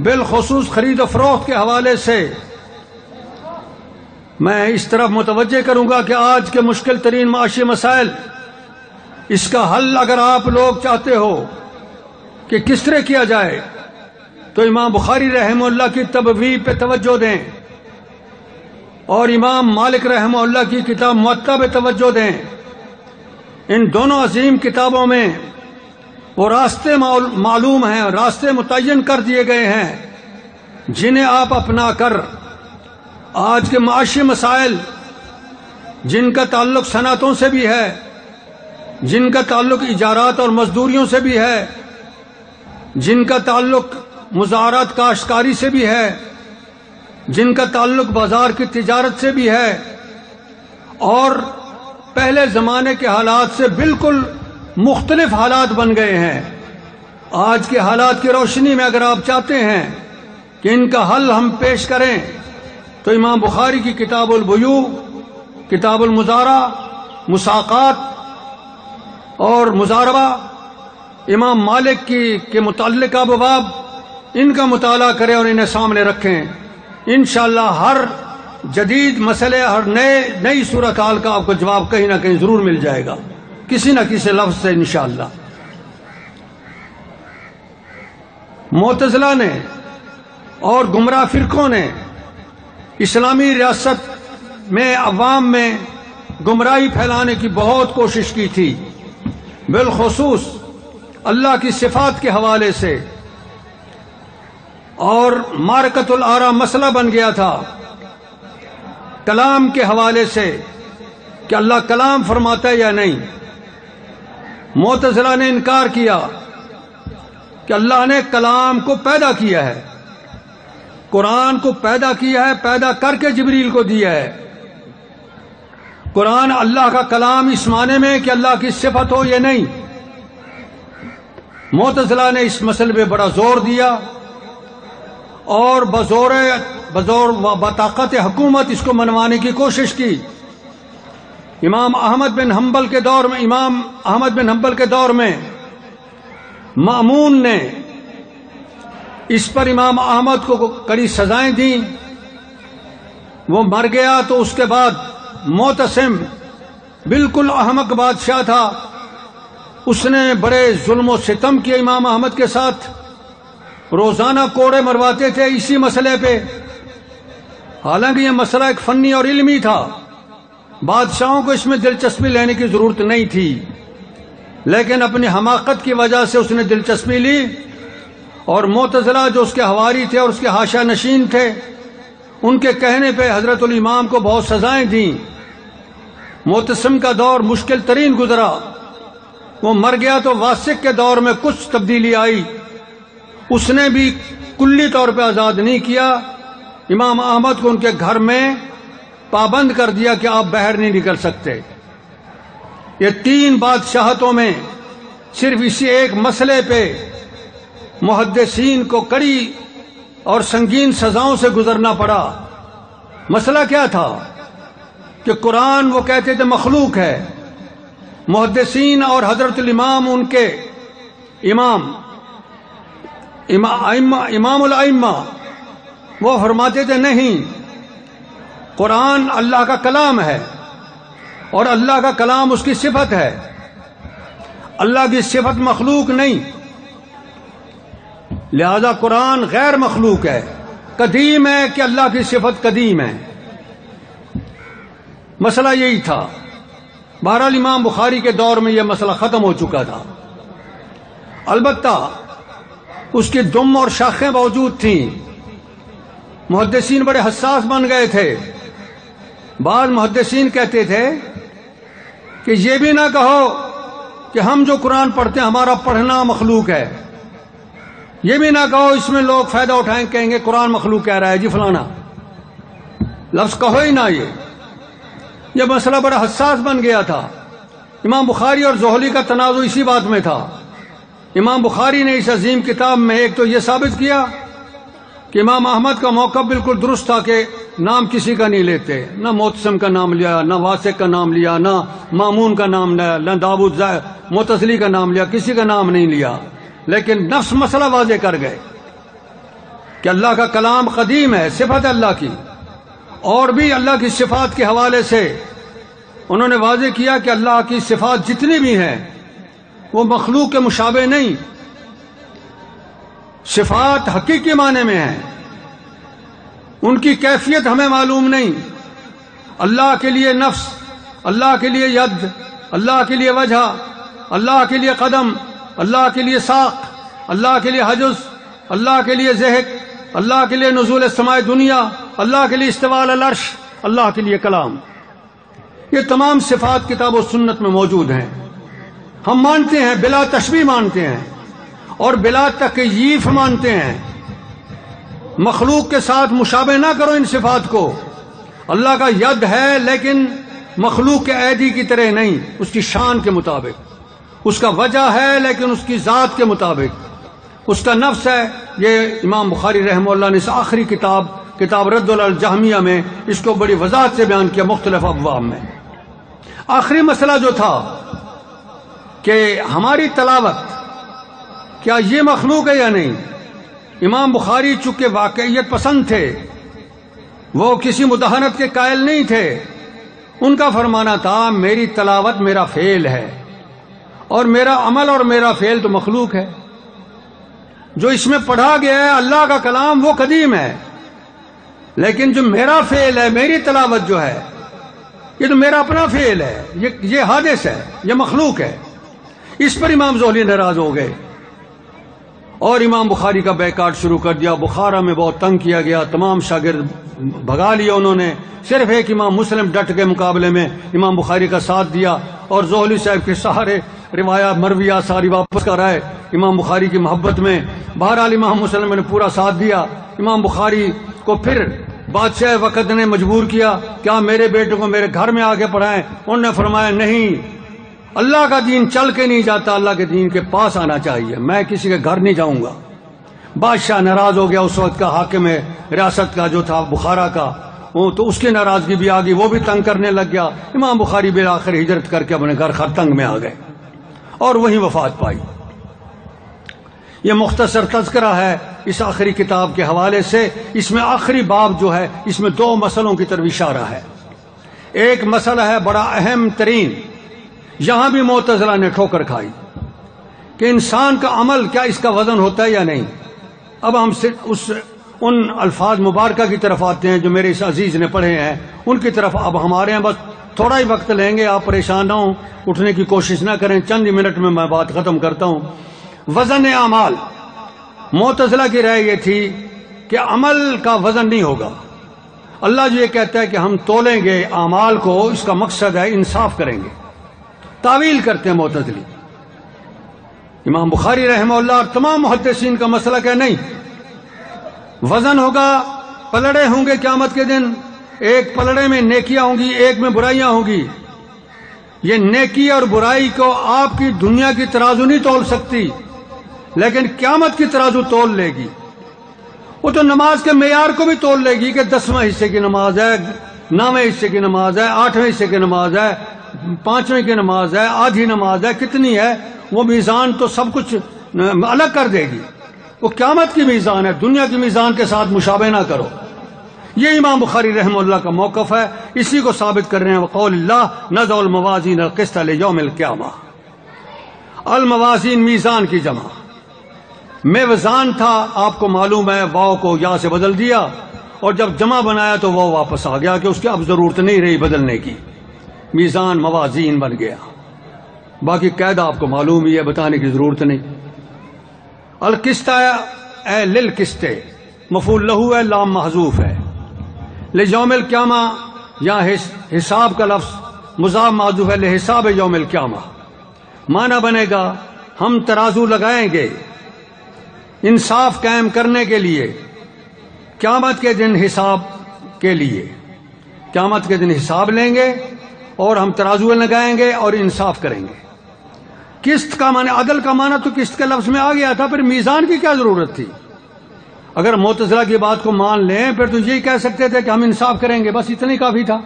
بالخصوص خرید و فروخت کے حوالے سے۔ میں اس طرف متوجہ کروں گا کہ آج کے مشکل ترین معاشی مسائل، اس کا حل اگر آپ لوگ چاہتے ہو کہ کس طرح کیا جائے تو امام بخاری رحمہ اللہ کی تبویب پہ توجہ دیں، اور امام مالک رحمہ اللہ کی کتاب موطا پہ توجہ دیں۔ ان دونوں عظیم کتابوں میں وہ راستے معلوم ہیں، راستے متعین کر دیے گئے ہیں جنہیں آپ اپنا کر آج کے معاشی مسائل، جن کا تعلق صنعتوں سے بھی ہے، جن کا تعلق اجارات اور مزدوریوں سے بھی ہے، جن کا تعلق مزارات کاشتکاری سے بھی ہے، جن کا تعلق بازار کی تجارت سے بھی ہے، اور پہلے زمانے کے حالات سے بالکل مختلف حالات بن گئے ہیں۔ آج کے حالات کی روشنی میں اگر آپ چاہتے ہیں کہ ان کا حل ہم پیش کریں تو امام بخاری کی کتاب البیوع، کتاب المزارع، مساقات اور مزاربہ، امام مالک کے متعلقہ ابواب، ان کا مطالعہ کریں اور انہیں سامنے رکھیں۔ انشاءاللہ ہر جدید مسئلے، ہر نئی صورتحال کا آپ کو جواب کہیں نہ کہیں ضرور مل جائے گا، کسی نہ کسی لفظ سے انشاءاللہ۔ معتزلہ نے اور گمراہ فرقوں نے اسلامی ریاست میں عوام میں گمراہی پھیلانے کی بہت کوشش کی تھی، بالخصوص اللہ کی صفات کے حوالے سے، اور معرکۃ الآراء مسئلہ بن گیا تھا کلام کے حوالے سے کہ اللہ کلام فرماتا ہے یا نہیں۔ معتزلہ نے انکار کیا کہ اللہ نے کلام کو پیدا کیا ہے، قرآن کو پیدا کیا ہے، پیدا کر کے جبریل کو دیا ہے۔ قرآن اللہ کا کلام اس معنی میں کہ اللہ کی صفت ہو یا نہیں۔ معتزلہ نے اس مسئلے پہ بڑا زور دیا اور بزور بزور و بطاقت حکومت اس کو منوانے کی کوشش کی. امام احمد بن حنبل کے دور میں مأمون نے اس پر امام احمد کو کڑی سزائیں دیں. وہ مر گیا تو اس کے بعد معتصم بالکل احمق بادشاہ تھا، اس نے بڑے ظلم و ستم کیے امام احمد کے ساتھ. روزانہ کوڑے مرواتے تھے اسی مسئلے پہ. حالانکہ یہ مسئلہ ایک فنی اور علمی تھا، بادشاہوں کو اس میں دلچسپی لینے کی ضرورت نہیں تھی، لیکن اپنی حماقت کی وجہ سے اس نے دلچسپی لی. اور معتزلہ جو اس کے حواری تھے اور اس کے حاشیہ نشین تھے، ان کے کہنے پہ حضرت الامام کو بہت سزائیں دیں. معتصم کا دور مشکل ترین گزرا. وہ مر گیا تو واسق کے دور میں کچھ تبدیلی آئی. اس نے بھی کلی طور پہ آزاد نہیں کیا. امام احمد کو ان کے گھر میں پابند کر دیا کہ آپ باہر نہیں نکل سکتے. یہ 3 بادشاہتوں میں صرف اسی ایک مسئلے پہ محدثین کو کڑی اور سنگین سزاؤں سے گزرنا پڑا. مسئلہ کیا تھا کہ قرآن وہ کہتے تھے مخلوق ہے. محدثین اور حضرت الامام ان کے امام الائمہ وہ فرماتے تھے نہیں، قرآن اللہ کا کلام ہے اور اللہ کا کلام اس کی صفت ہے. اللہ کی صفت مخلوق نہیں، لہذا قرآن غیر مخلوق ہے، قدیم ہے کہ اللہ کی صفت قدیم ہے. مسئلہ یہی تھا. بہرحال امام بخاری کے دور میں یہ مسئلہ ختم ہو چکا تھا. البتہ اس کی دم اور شاخیں موجود تھیں. محدثین بڑے حساس بن گئے تھے. بعض محدثین کہتے تھے کہ یہ بھی نہ کہو کہ ہم جو قرآن پڑھتے ہیں ہمارا پڑھنا مخلوق ہے. یہ بھی نہ کہو اس میں لوگ فائدہ اٹھائیں کہیں گے قرآن مخلوق کہہ رہا ہے جی فلانا. لفظ کہو ہی نہ. یہ مسئلہ بڑا حساس بن گیا تھا. امام بخاری اور زہلی کا تنازع اسی بات میں تھا. امام بخاری نے اس عظیم کتاب میں ایک تو یہ ثابت کیا کہ امام احمد کا موقف بالکل درست تھا کہ نام کسی کا نہیں لیتے. نہ معتصم کا نام لیا، نہ واسق کا نام لیا، نہ مامون کا نام لیا، نہ داؤد معتزلی کا نام لیا، کسی کا نام نہیں لیا. لیکن نفس مسئلہ واضح کر گئے کہ اللہ کا کلام قدیم ہے، صفت اللہ کی. اور بھی اللہ کی صفات کے حوالے سے انہوں نے واضح کیا کہ اللہ کی صفات جتنی بھی ہیں وہ مخلوق کے مشابہ نہیں. صفات حقیقی معنی میں ہیں، ان کی کیفیت ہمیں معلوم نہیں. اللہ کے لیے نفس، اللہ کے لیے ید، اللہ کے لیے وجہ، اللہ کے لیے قدم، اللہ کے لیے ساق، اللہ کے لیے حجز، اللہ کے لیے ذہق، اللہ کے لیے نزول السماء دنیا، اللہ کے لیے استواء علی العرش، اللہ کے لیے کلام. یہ تمام صفات کتاب و سنت میں موجود ہیں. ہم مانتے ہیں، بلا تشبیہ مانتے ہیں اور بلا تکییف مانتے ہیں. مخلوق کے ساتھ مشابہ نہ کرو ان صفات کو. اللہ کا ید ہے لیکن مخلوق کے ایدی کی طرح نہیں، اس کی شان کے مطابق. اس کا وجہ ہے لیکن اس کی ذات کے مطابق. اس کا نفس ہے. یہ امام بخاری رحمہ اللہ نے اس آخری کتاب رد الجہمیہ میں اس کو بڑی وضاحت سے بیان کیا مختلف ابواب میں. آخری مسئلہ جو تھا کہ ہماری تلاوت کیا یہ مخلوق ہے یا نہیں. امام بخاری چونکہ واقعیت پسند تھے، وہ کسی مداہنت کے قائل نہیں تھے. ان کا فرمانا تھا میری تلاوت میرا فعل ہے اور میرا عمل اور میرا فعل تو مخلوق ہے. جو اس میں پڑھا گیا ہے اللہ کا کلام وہ قدیم ہے، لیکن جو میرا فعل ہے، میری تلاوت جو ہے، یہ تو میرا اپنا فعل ہے، یہ حادث ہے، یہ مخلوق ہے. اس پر امام زہلی ناراض ہو گئے اور امام بخاری کا بیکاٹ شروع کر دیا. بخارا میں بہت تنگ کیا گیا، تمام شاگرد بھگا لیا انہوں نے. صرف ایک امام مسلم ڈٹ کے مقابلے میں امام بخاری کا ساتھ دیا اور زہلی صاحب کے سارے روایات مرویہ ساری واپس کر آئے امام بخاری کی محبت میں. بہرحال امام مسلم نے پورا ساتھ دیا. امام بخاری کو پھر بادشاہ وقت نے مجبور کیا کیا میرے بیٹے کو میرے گھر میں آ کے پڑھائیں. انہوں نے فرمایا نہیں، اللہ کا دین چل کے نہیں جاتا، اللہ کے دین کے پاس آنا چاہیے، میں کسی کے گھر نہیں جاؤں گا. بادشاہ ناراض ہو گیا اس وقت کا، حاکم ریاست کا جو تھا بخارا کا، وہ تو اس کی ناراضگی بھی آ گئی، وہ بھی تنگ کرنے لگ گیا۔ امام بخاری بالآخر ہجرت کر کے اپنے گھر خرطنگ میں آ گئے اور وہیں وفات پائی۔ یہ مختصر تذکرہ ہے اس آخری کتاب کے حوالے سے۔ اس میں آخری باب جو ہے اس میں 2 مسئلوں کی طرف اشارہ ہے۔ ایک مسئلہ ہے بڑا اہم ترین، یہاں بھی معتزلہ نے ٹھوکر کھائی کہ انسان کا عمل کیا اس کا وزن ہوتا ہے یا نہیں۔ اب ہم ان الفاظ مبارکہ کی طرف آتے ہیں جو میرے اس عزیز نے پڑھے ہیں، ان کی طرف اب ہمارے ہیں، بس تھوڑا ہی وقت لیں گے، آپ پریشان نہ ہوں، اٹھنے کی کوشش نہ کریں، چند ہی منٹ میں میں بات ختم کرتا ہوں۔ وزن اعمال، معتزلہ کی رائے یہ تھی کہ عمل کا وزن نہیں ہوگا۔ اللہ جو یہ کہتا ہے کہ ہم تولیں گے اعمال کو، اس کا مقصد ہے انصاف کریں گے۔ تعویل کرتے ہیں معتزلی۔ امام بخاری رحمہ اللہ اور تمام محدثین کا مسئلہ کہ نہیں، وزن ہوگا، پلڑے ہوں گے قیامت کے دن، ایک پلڑے میں نیکیاں ہوں گی، ایک میں برائیاں ہوں گی۔ یہ نیکی اور برائی کو آپ کی دنیا کی ترازو نہیں تول سکتی، لیکن قیامت کی ترازو تول لے گی۔ وہ تو نماز کے معیار کو بھی تول لے گی کہ 10واں حصے کی نماز ہے، 9ویں حصے کی نماز ہے، 8ویں حصے کی نماز ہے، 5ویں کی نماز ہے، آدھی نماز ہے، کتنی ہے، وہ میزان تو سب کچھ الگ کر دے گی۔ وہ قیامت کی میزان ہے، دنیا کی میزان کے ساتھ مشابہ نہ کرو۔ یہ امام بخاری رحمہ اللہ کا موقف ہے، اسی کو ثابت کر رہے ہیں۔ وقول اللہ نضع الموازین القسط لیوم القیامہ، الموازین میزان کی جمع، میوزان تھا، آپ کو معلوم ہے، واو کو یا سے بدل دیا، اور جب جمع بنایا تو وہ واپس آ گیا کہ اس کی اب ضرورت نہیں رہی بدلنے کی، میزان موازین بن گیا۔ باقی قاعدہ آپ کو معلوم ہی ہے، بتانے کی ضرورت نہیں۔ القسط اے للقسط، مفعول لہو ہے، لام محذوف ہے۔ لیوم القیامہ، یہاں حساب کا لفظ مضاف محذوف ہے، لحساب یوم القیامہ، معنی بنے گا ہم ترازو لگائیں گے انصاف قائم کرنے کے لیے، قیامت کے دن حساب کے لیے، قیامت کے دن حساب لیں گے اور ہم ترازو لگائیں گے اور انصاف کریں گے۔ قسط کا معنی، عدل کا معنی تو قسط کے لفظ میں آ گیا تھا، پھر میزان کی کیا ضرورت تھی؟ اگر معتزلہ کی بات کو مان لیں پھر تو یہی کہہ سکتے تھے کہ ہم انصاف کریں گے، بس اتنی کافی تھا،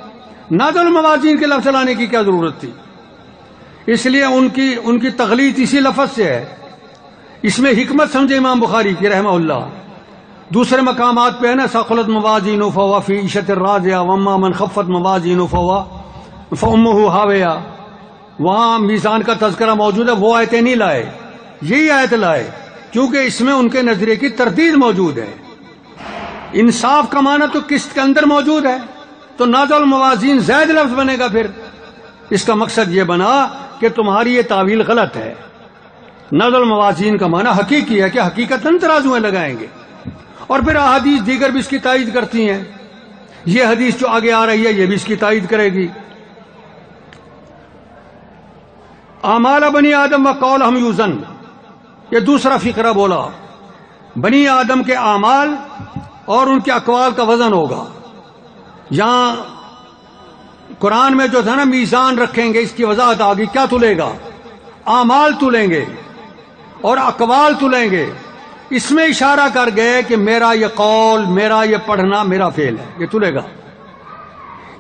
نضع الموازین کے لفظ لانے کی کیا ضرورت تھی؟ اس لیے ان کی تغلیط اسی لفظ سے ہے۔ اس میں حکمت سمجھے امام بخاری کی رحمہ اللہ۔ دوسرے مقامات پہ ہے نا، ثقلت موازینہ فہو فی عیشۃ راضیہ واما من خفت موازینہ فامہ ہاویہ، وہاں میزان کا تذکرہ موجود ہے، وہ آیتیں نہیں لائے، یہی آیت لائے، کیونکہ اس میں ان کے نظریے کی تردید موجود ہے۔ انصاف کا معنی تو قسط کے اندر موجود ہے، تو نضع الموازین زائد لفظ بنے گا، پھر اس کا مقصد یہ بنا کہ تمہاری یہ تعویل غلط ہے۔ نضع الموازین کا معنی حقیقی ہے کہ حقیقتاً ترازویں لگائیں گے، اور پھر احادیث دیگر بھی اس کی تائید کرتی ہیں۔ یہ حدیث جو آگے آ رہی ہے یہ بھی اس کی تائید کرے گی۔ اعمال بنی آدم و قولہم یوزن، یہ دوسرا فقرہ بولا، بنی آدم کے اعمال اور ان کے اقوال کا وزن ہوگا۔ یہاں قرآن میں جو تھا نا میزان رکھیں گے، اس کی وضاحت آ گئی، کیا تلے گا؟ اعمال تلیں گے اور اقوال تلیں گے۔ اس میں اشارہ کر گئے کہ میرا یہ قول، میرا یہ پڑھنا، میرا فعل ہے، یہ تلے گا۔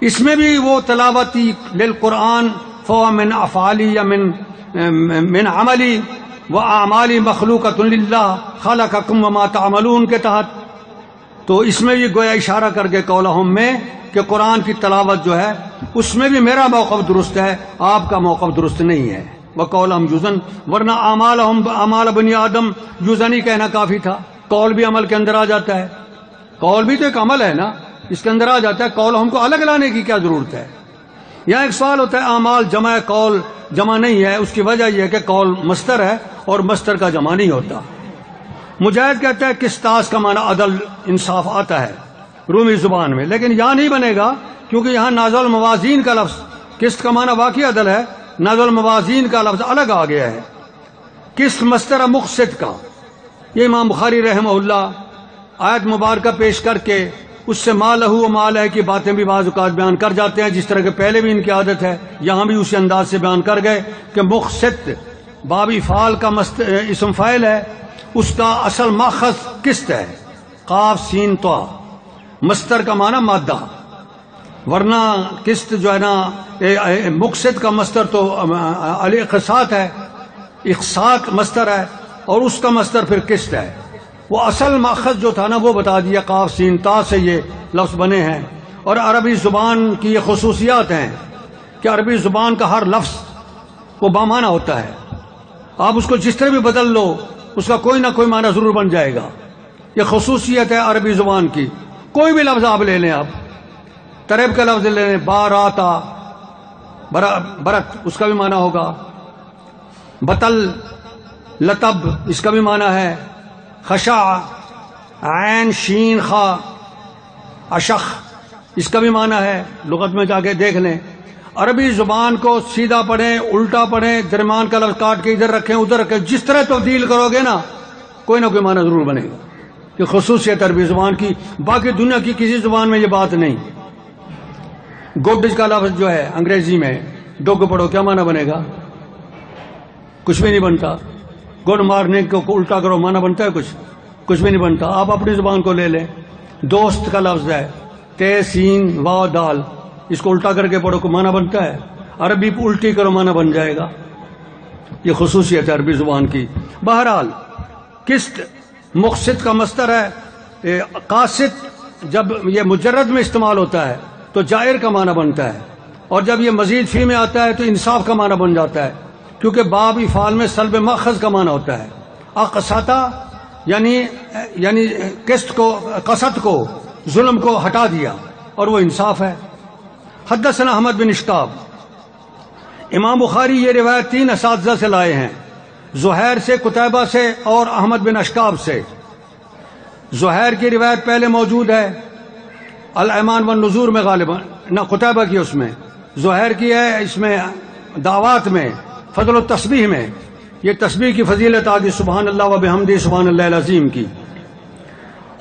اس میں بھی وہ تلاوتی للقرآن فهو من افعالی یا من عملی و اعمالی مخلوقۃ للہ خلقکم وما تعملون کے تحت، تو اس میں بھی گویا اشارہ کر کے قولہم میں کہ قرآن کی تلاوت جو ہے اس میں بھی میرا موقف درست ہے، آپ کا موقف درست نہیں ہے۔ وقولہم یوزن، ورنہ اعمال بنی آدم یوزن ہی کہنا کافی تھا۔ قول بھی عمل کے اندر آ جاتا ہے، قول بھی تو ایک عمل ہے نا، اس کے اندر آ جاتا ہے، قولہم کو الگ لانے کی کیا ضرورت ہے؟ یہاں ایک سوال ہوتا ہے، اعمال جمع ہے، قول جمع نہیں ہے، اس کی وجہ یہ ہے کہ قول مصدر ہے اور مصدر کا جمع نہیں ہوتا۔ مجاہد کہتا ہے قسطاس کا معنی عدل، انصاف آتا ہے رومی زبان میں، لیکن یہاں نہیں بنے گا، کیونکہ یہاں نضع الموازین کا لفظ، قسط کا معنی واقعی عدل ہے، نضع الموازین کا لفظ الگ آ گیا ہے۔ قسط مصدر مقسط کا، یہ امام بخاری رحمہ اللہ آیت مبارکہ پیش کر کے اس سے ما لہو و ما لہ کی باتیں بھی بعض اوقات بیان کر جاتے ہیں، جس طرح کہ پہلے بھی ان کی عادت ہے، یہاں بھی اسی انداز سے بیان کر گئے کہ مقسط باب افعال کا اسم فاعل ہے، اس کا اصل ماخذ قسط ہے، قاف سین طا، مصدر کا معنی مادہ، ورنہ قسط جو ہے نا مقصد کا مصدر تو الاقساط ہے، اقساط مصدر ہے اور اس کا مصدر پھر قسط ہے۔ وہ اصل ماخذ جو تھا نا وہ بتا دیا، قاف سین طا سے یہ لفظ بنے ہیں۔ اور عربی زبان کی یہ خصوصیات ہیں کہ عربی زبان کا ہر لفظ وہ بامعنی ہوتا ہے، آپ اس کو جس طرح بھی بدل لو اس کا کوئی نہ کوئی معنی ضرور بن جائے گا۔ یہ خصوصیت ہے عربی زبان کی۔ کوئی بھی لفظ آپ لے لیں، آپ طرب کا لفظ لے لیں، باراتا، برت اس کا بھی معنی ہوگا، بطل لطب اس کا بھی معنی ہے، خشع عین شین خا اشخ اس کا بھی معنی ہے، لغت میں جا کے دیکھ لیں۔ عربی زبان کو سیدھا پڑھیں، الٹا پڑھیں، درمیان کا لفظ کاٹ کے ادھر رکھیں ادھر رکھیں، جس طرح تبدیل کرو گے نا کوئی نہ کوئی معنی ضرور بنے گا۔ یہ خصوصیت عربی زبان کی، باقی دنیا کی کسی زبان میں یہ بات نہیں۔ گڈ کا لفظ جو ہے انگریزی میں ڈوگ پڑھو کیا معنی بنے گا؟ کچھ بھی نہیں بنتا۔ گڈ مارننگ کو الٹا کرو معنی بنتا ہے؟ کچھ بھی نہیں بنتا۔ آپ اپنی زبان کو لے لیں، دوست کا لفظ ہے تے سین وا دال، اس کو الٹا کر کے پڑھو کو معنی بنتا ہے؟ عربی الٹی کرو معنی بن جائے گا۔ یہ خصوصیت ہے عربی زبان کی۔ بہرحال قسط مقصد کا مصدر ہے، قاصد جب یہ مجرد میں استعمال ہوتا ہے تو جائر کا معنی بنتا ہے، اور جب یہ مزید فی میں آتا ہے تو انصاف کا معنی بن جاتا ہے، کیونکہ باب افعال میں سلب ماخذ کا معنی ہوتا ہے۔ اقسطا یعنی قسط کو، قسط کو، ظلم کو ہٹا دیا، اور وہ انصاف ہے۔ حدثنا احمد بن اشتاب، امام بخاری یہ روایت 3 اساتذہ سے لائے ہیں، زہیر سے، قتیبہ سے اور احمد بن اشتاب سے۔ زہیر کی روایت پہلے موجود ہے الایمان والنذور میں، غالباً نہ قتیبہ کی، اس میں زہیر کی ہے، اس میں دعوات میں فضل التسبیح میں یہ تسبیح کی فضیلت آگی، سبحان اللہ و بحمدہ سبحان اللہ العظیم کی۔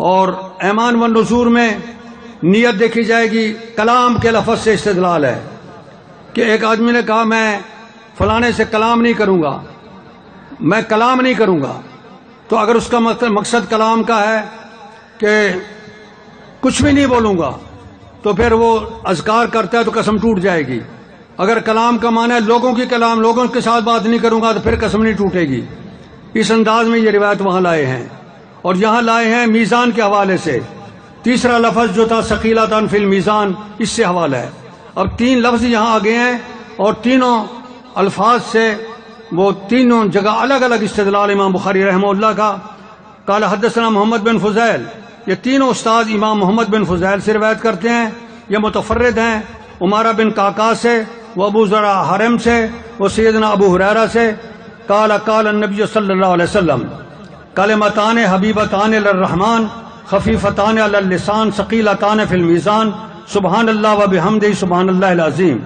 اور ایمان والنذور میں نیت دیکھی جائے گی، کلام کے لفظ سے استدلال ہے کہ ایک آدمی نے کہا میں فلانے سے کلام نہیں کروں گا، میں کلام نہیں کروں گا، تو اگر اس کا مقصد کلام کا ہے کہ کچھ بھی نہیں بولوں گا تو پھر وہ اذکار کرتا ہے تو قسم ٹوٹ جائے گی۔ اگر کلام کا معنی ہے لوگوں کی کلام، لوگوں کے ساتھ بات نہیں کروں گا تو پھر قسم نہیں ٹوٹے گی۔ اس انداز میں یہ روایت وہاں لائے ہیں، اور یہاں لائے ہیں میزان کے حوالے سے۔ تیسرا لفظ جو تھا ثقیلتان فی المیزان، اس سے حوالہ ہے۔ اب 3 لفظ یہاں آگے ہیں، اور تینوں الفاظ سے وہ تینوں جگہ الگ الگ استدلال امام بخاری رحمہ اللہ کا۔ قال حدثنا محمد بن فضیل، یہ تینوں استاد امام محمد بن فضیل سے روایت کرتے ہیں، یہ متفرد ہیں، عمارہ بن قعقاع سے، وہ ابو ذرع حرم سے، وہ سیدنا ابو ہریرہ سے۔ قال قال النبی صلی اللہ علیہ وسلم کلمتان حبیبتان للرحمن خفیفتان علی اللسان ثقیلتان فی المیزان سبحان اللہ و بحمدہ سبحان اللہ العظیم۔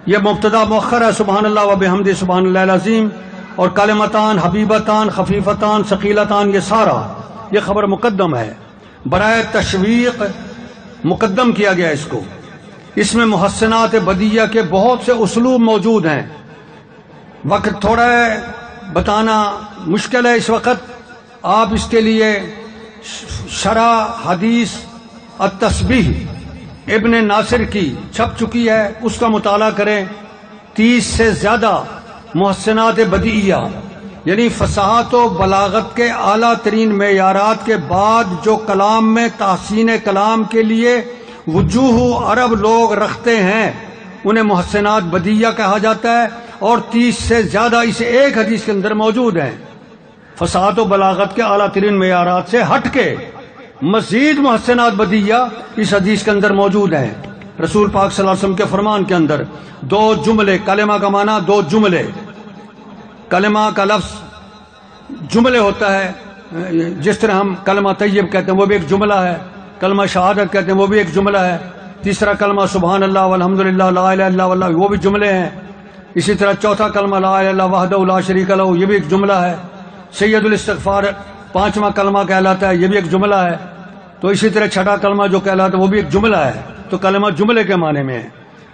یہ مبتدا مؤخر ہے، سبحان اللہ و بحمدہ سبحان اللہ العظیم، اور کلمتان حبیبتان خفیفتان ثقیلتان یہ سارا یہ خبر مقدم ہے، برائے تشویق مقدم کیا گیا اس کو۔ اس میں محسنات بدیہ کے بہت سے اسلوب موجود ہیں، وقت تھوڑا ہے، بتانا مشکل ہے اس وقت۔ آپ اس کے لیے شرح حدیث التسبیح ابن ناصر کی چھپ چکی ہے، اس کا مطالعہ کریں۔ 30 سے زیادہ محسنات بدیعہ یعنی فصاحت و بلاغت کے اعلیٰ ترین معیارات کے بعد جو کلام میں تحسین کلام کے لیے وجوہ عرب لوگ رکھتے ہیں انہیں محسنات بدیعہ کہا جاتا ہے، اور 30 سے زیادہ اس ایک حدیث کے اندر موجود ہیں۔ فصاحت و بلاغت کے اعلیٰ ترین معیارات سے ہٹ کے مزید محسنات بدیعہ اس حدیث کے اندر موجود ہیں۔ رسول پاک صلی اللہ علیہ وسلم کے فرمان کے اندر 2 جملے، کلمہ کا معنی 2 جملے، کلمہ کا لفظ جملے ہوتا ہے، جس طرح ہم کلمہ طیب کہتے ہیں وہ بھی ایک جملہ ہے، کلمہ شہادت کہتے ہیں وہ بھی ایک جملہ ہے، تیسرا کلمہ سبحان اللہ والحمدللہ لا الہ الا اللہ وہ بھی جملے ہیں، اسی طرح چوتھا کلمہ لا الہ الا اللہ وحدہ لا شریک لہ یہ بھی ایک جملہ ہے، سید الاستغفار 5واں کلمہ کہلاتا ہے یہ بھی ایک جملہ ہے، تو اسی طرح 6واں کلمہ جو کہلاتا ہے وہ بھی ایک جملہ ہے، تو کلمہ جملے کے معنی میں ہے۔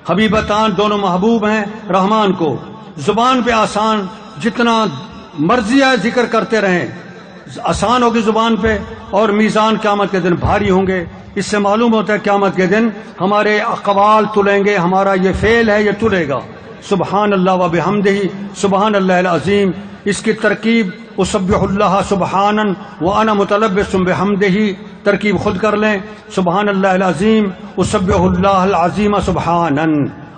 حبیبتان دونوں محبوب ہیں رحمان کو، زبان پہ آسان، جتنا مرضی ہے ذکر کرتے رہیں، آسان ہوگی زبان پہ، اور میزان قیامت کے دن بھاری ہوں گے۔ اس سے معلوم ہوتا ہے قیامت کے دن ہمارے اقوال تلیں گے، ہمارا یہ فعل ہے یہ تلے گا۔ سبحان اللہ و بحمدہ، سبحان اللہ العظیم، اس کی ترکیب اسبح اللہ سبحانا وانا متلبس بحمدہ، ترکیب خود کر لیں، سبحان اللہ العظیم اسبح اللہ العظیم سبحانا۔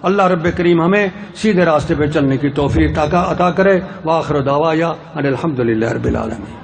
اللہ رب کریم ہمیں سیدھے راستے پہ چلنے کی توفیق عطا کرے۔ وآخر دعوایا ان الحمد للہ رب العالمین۔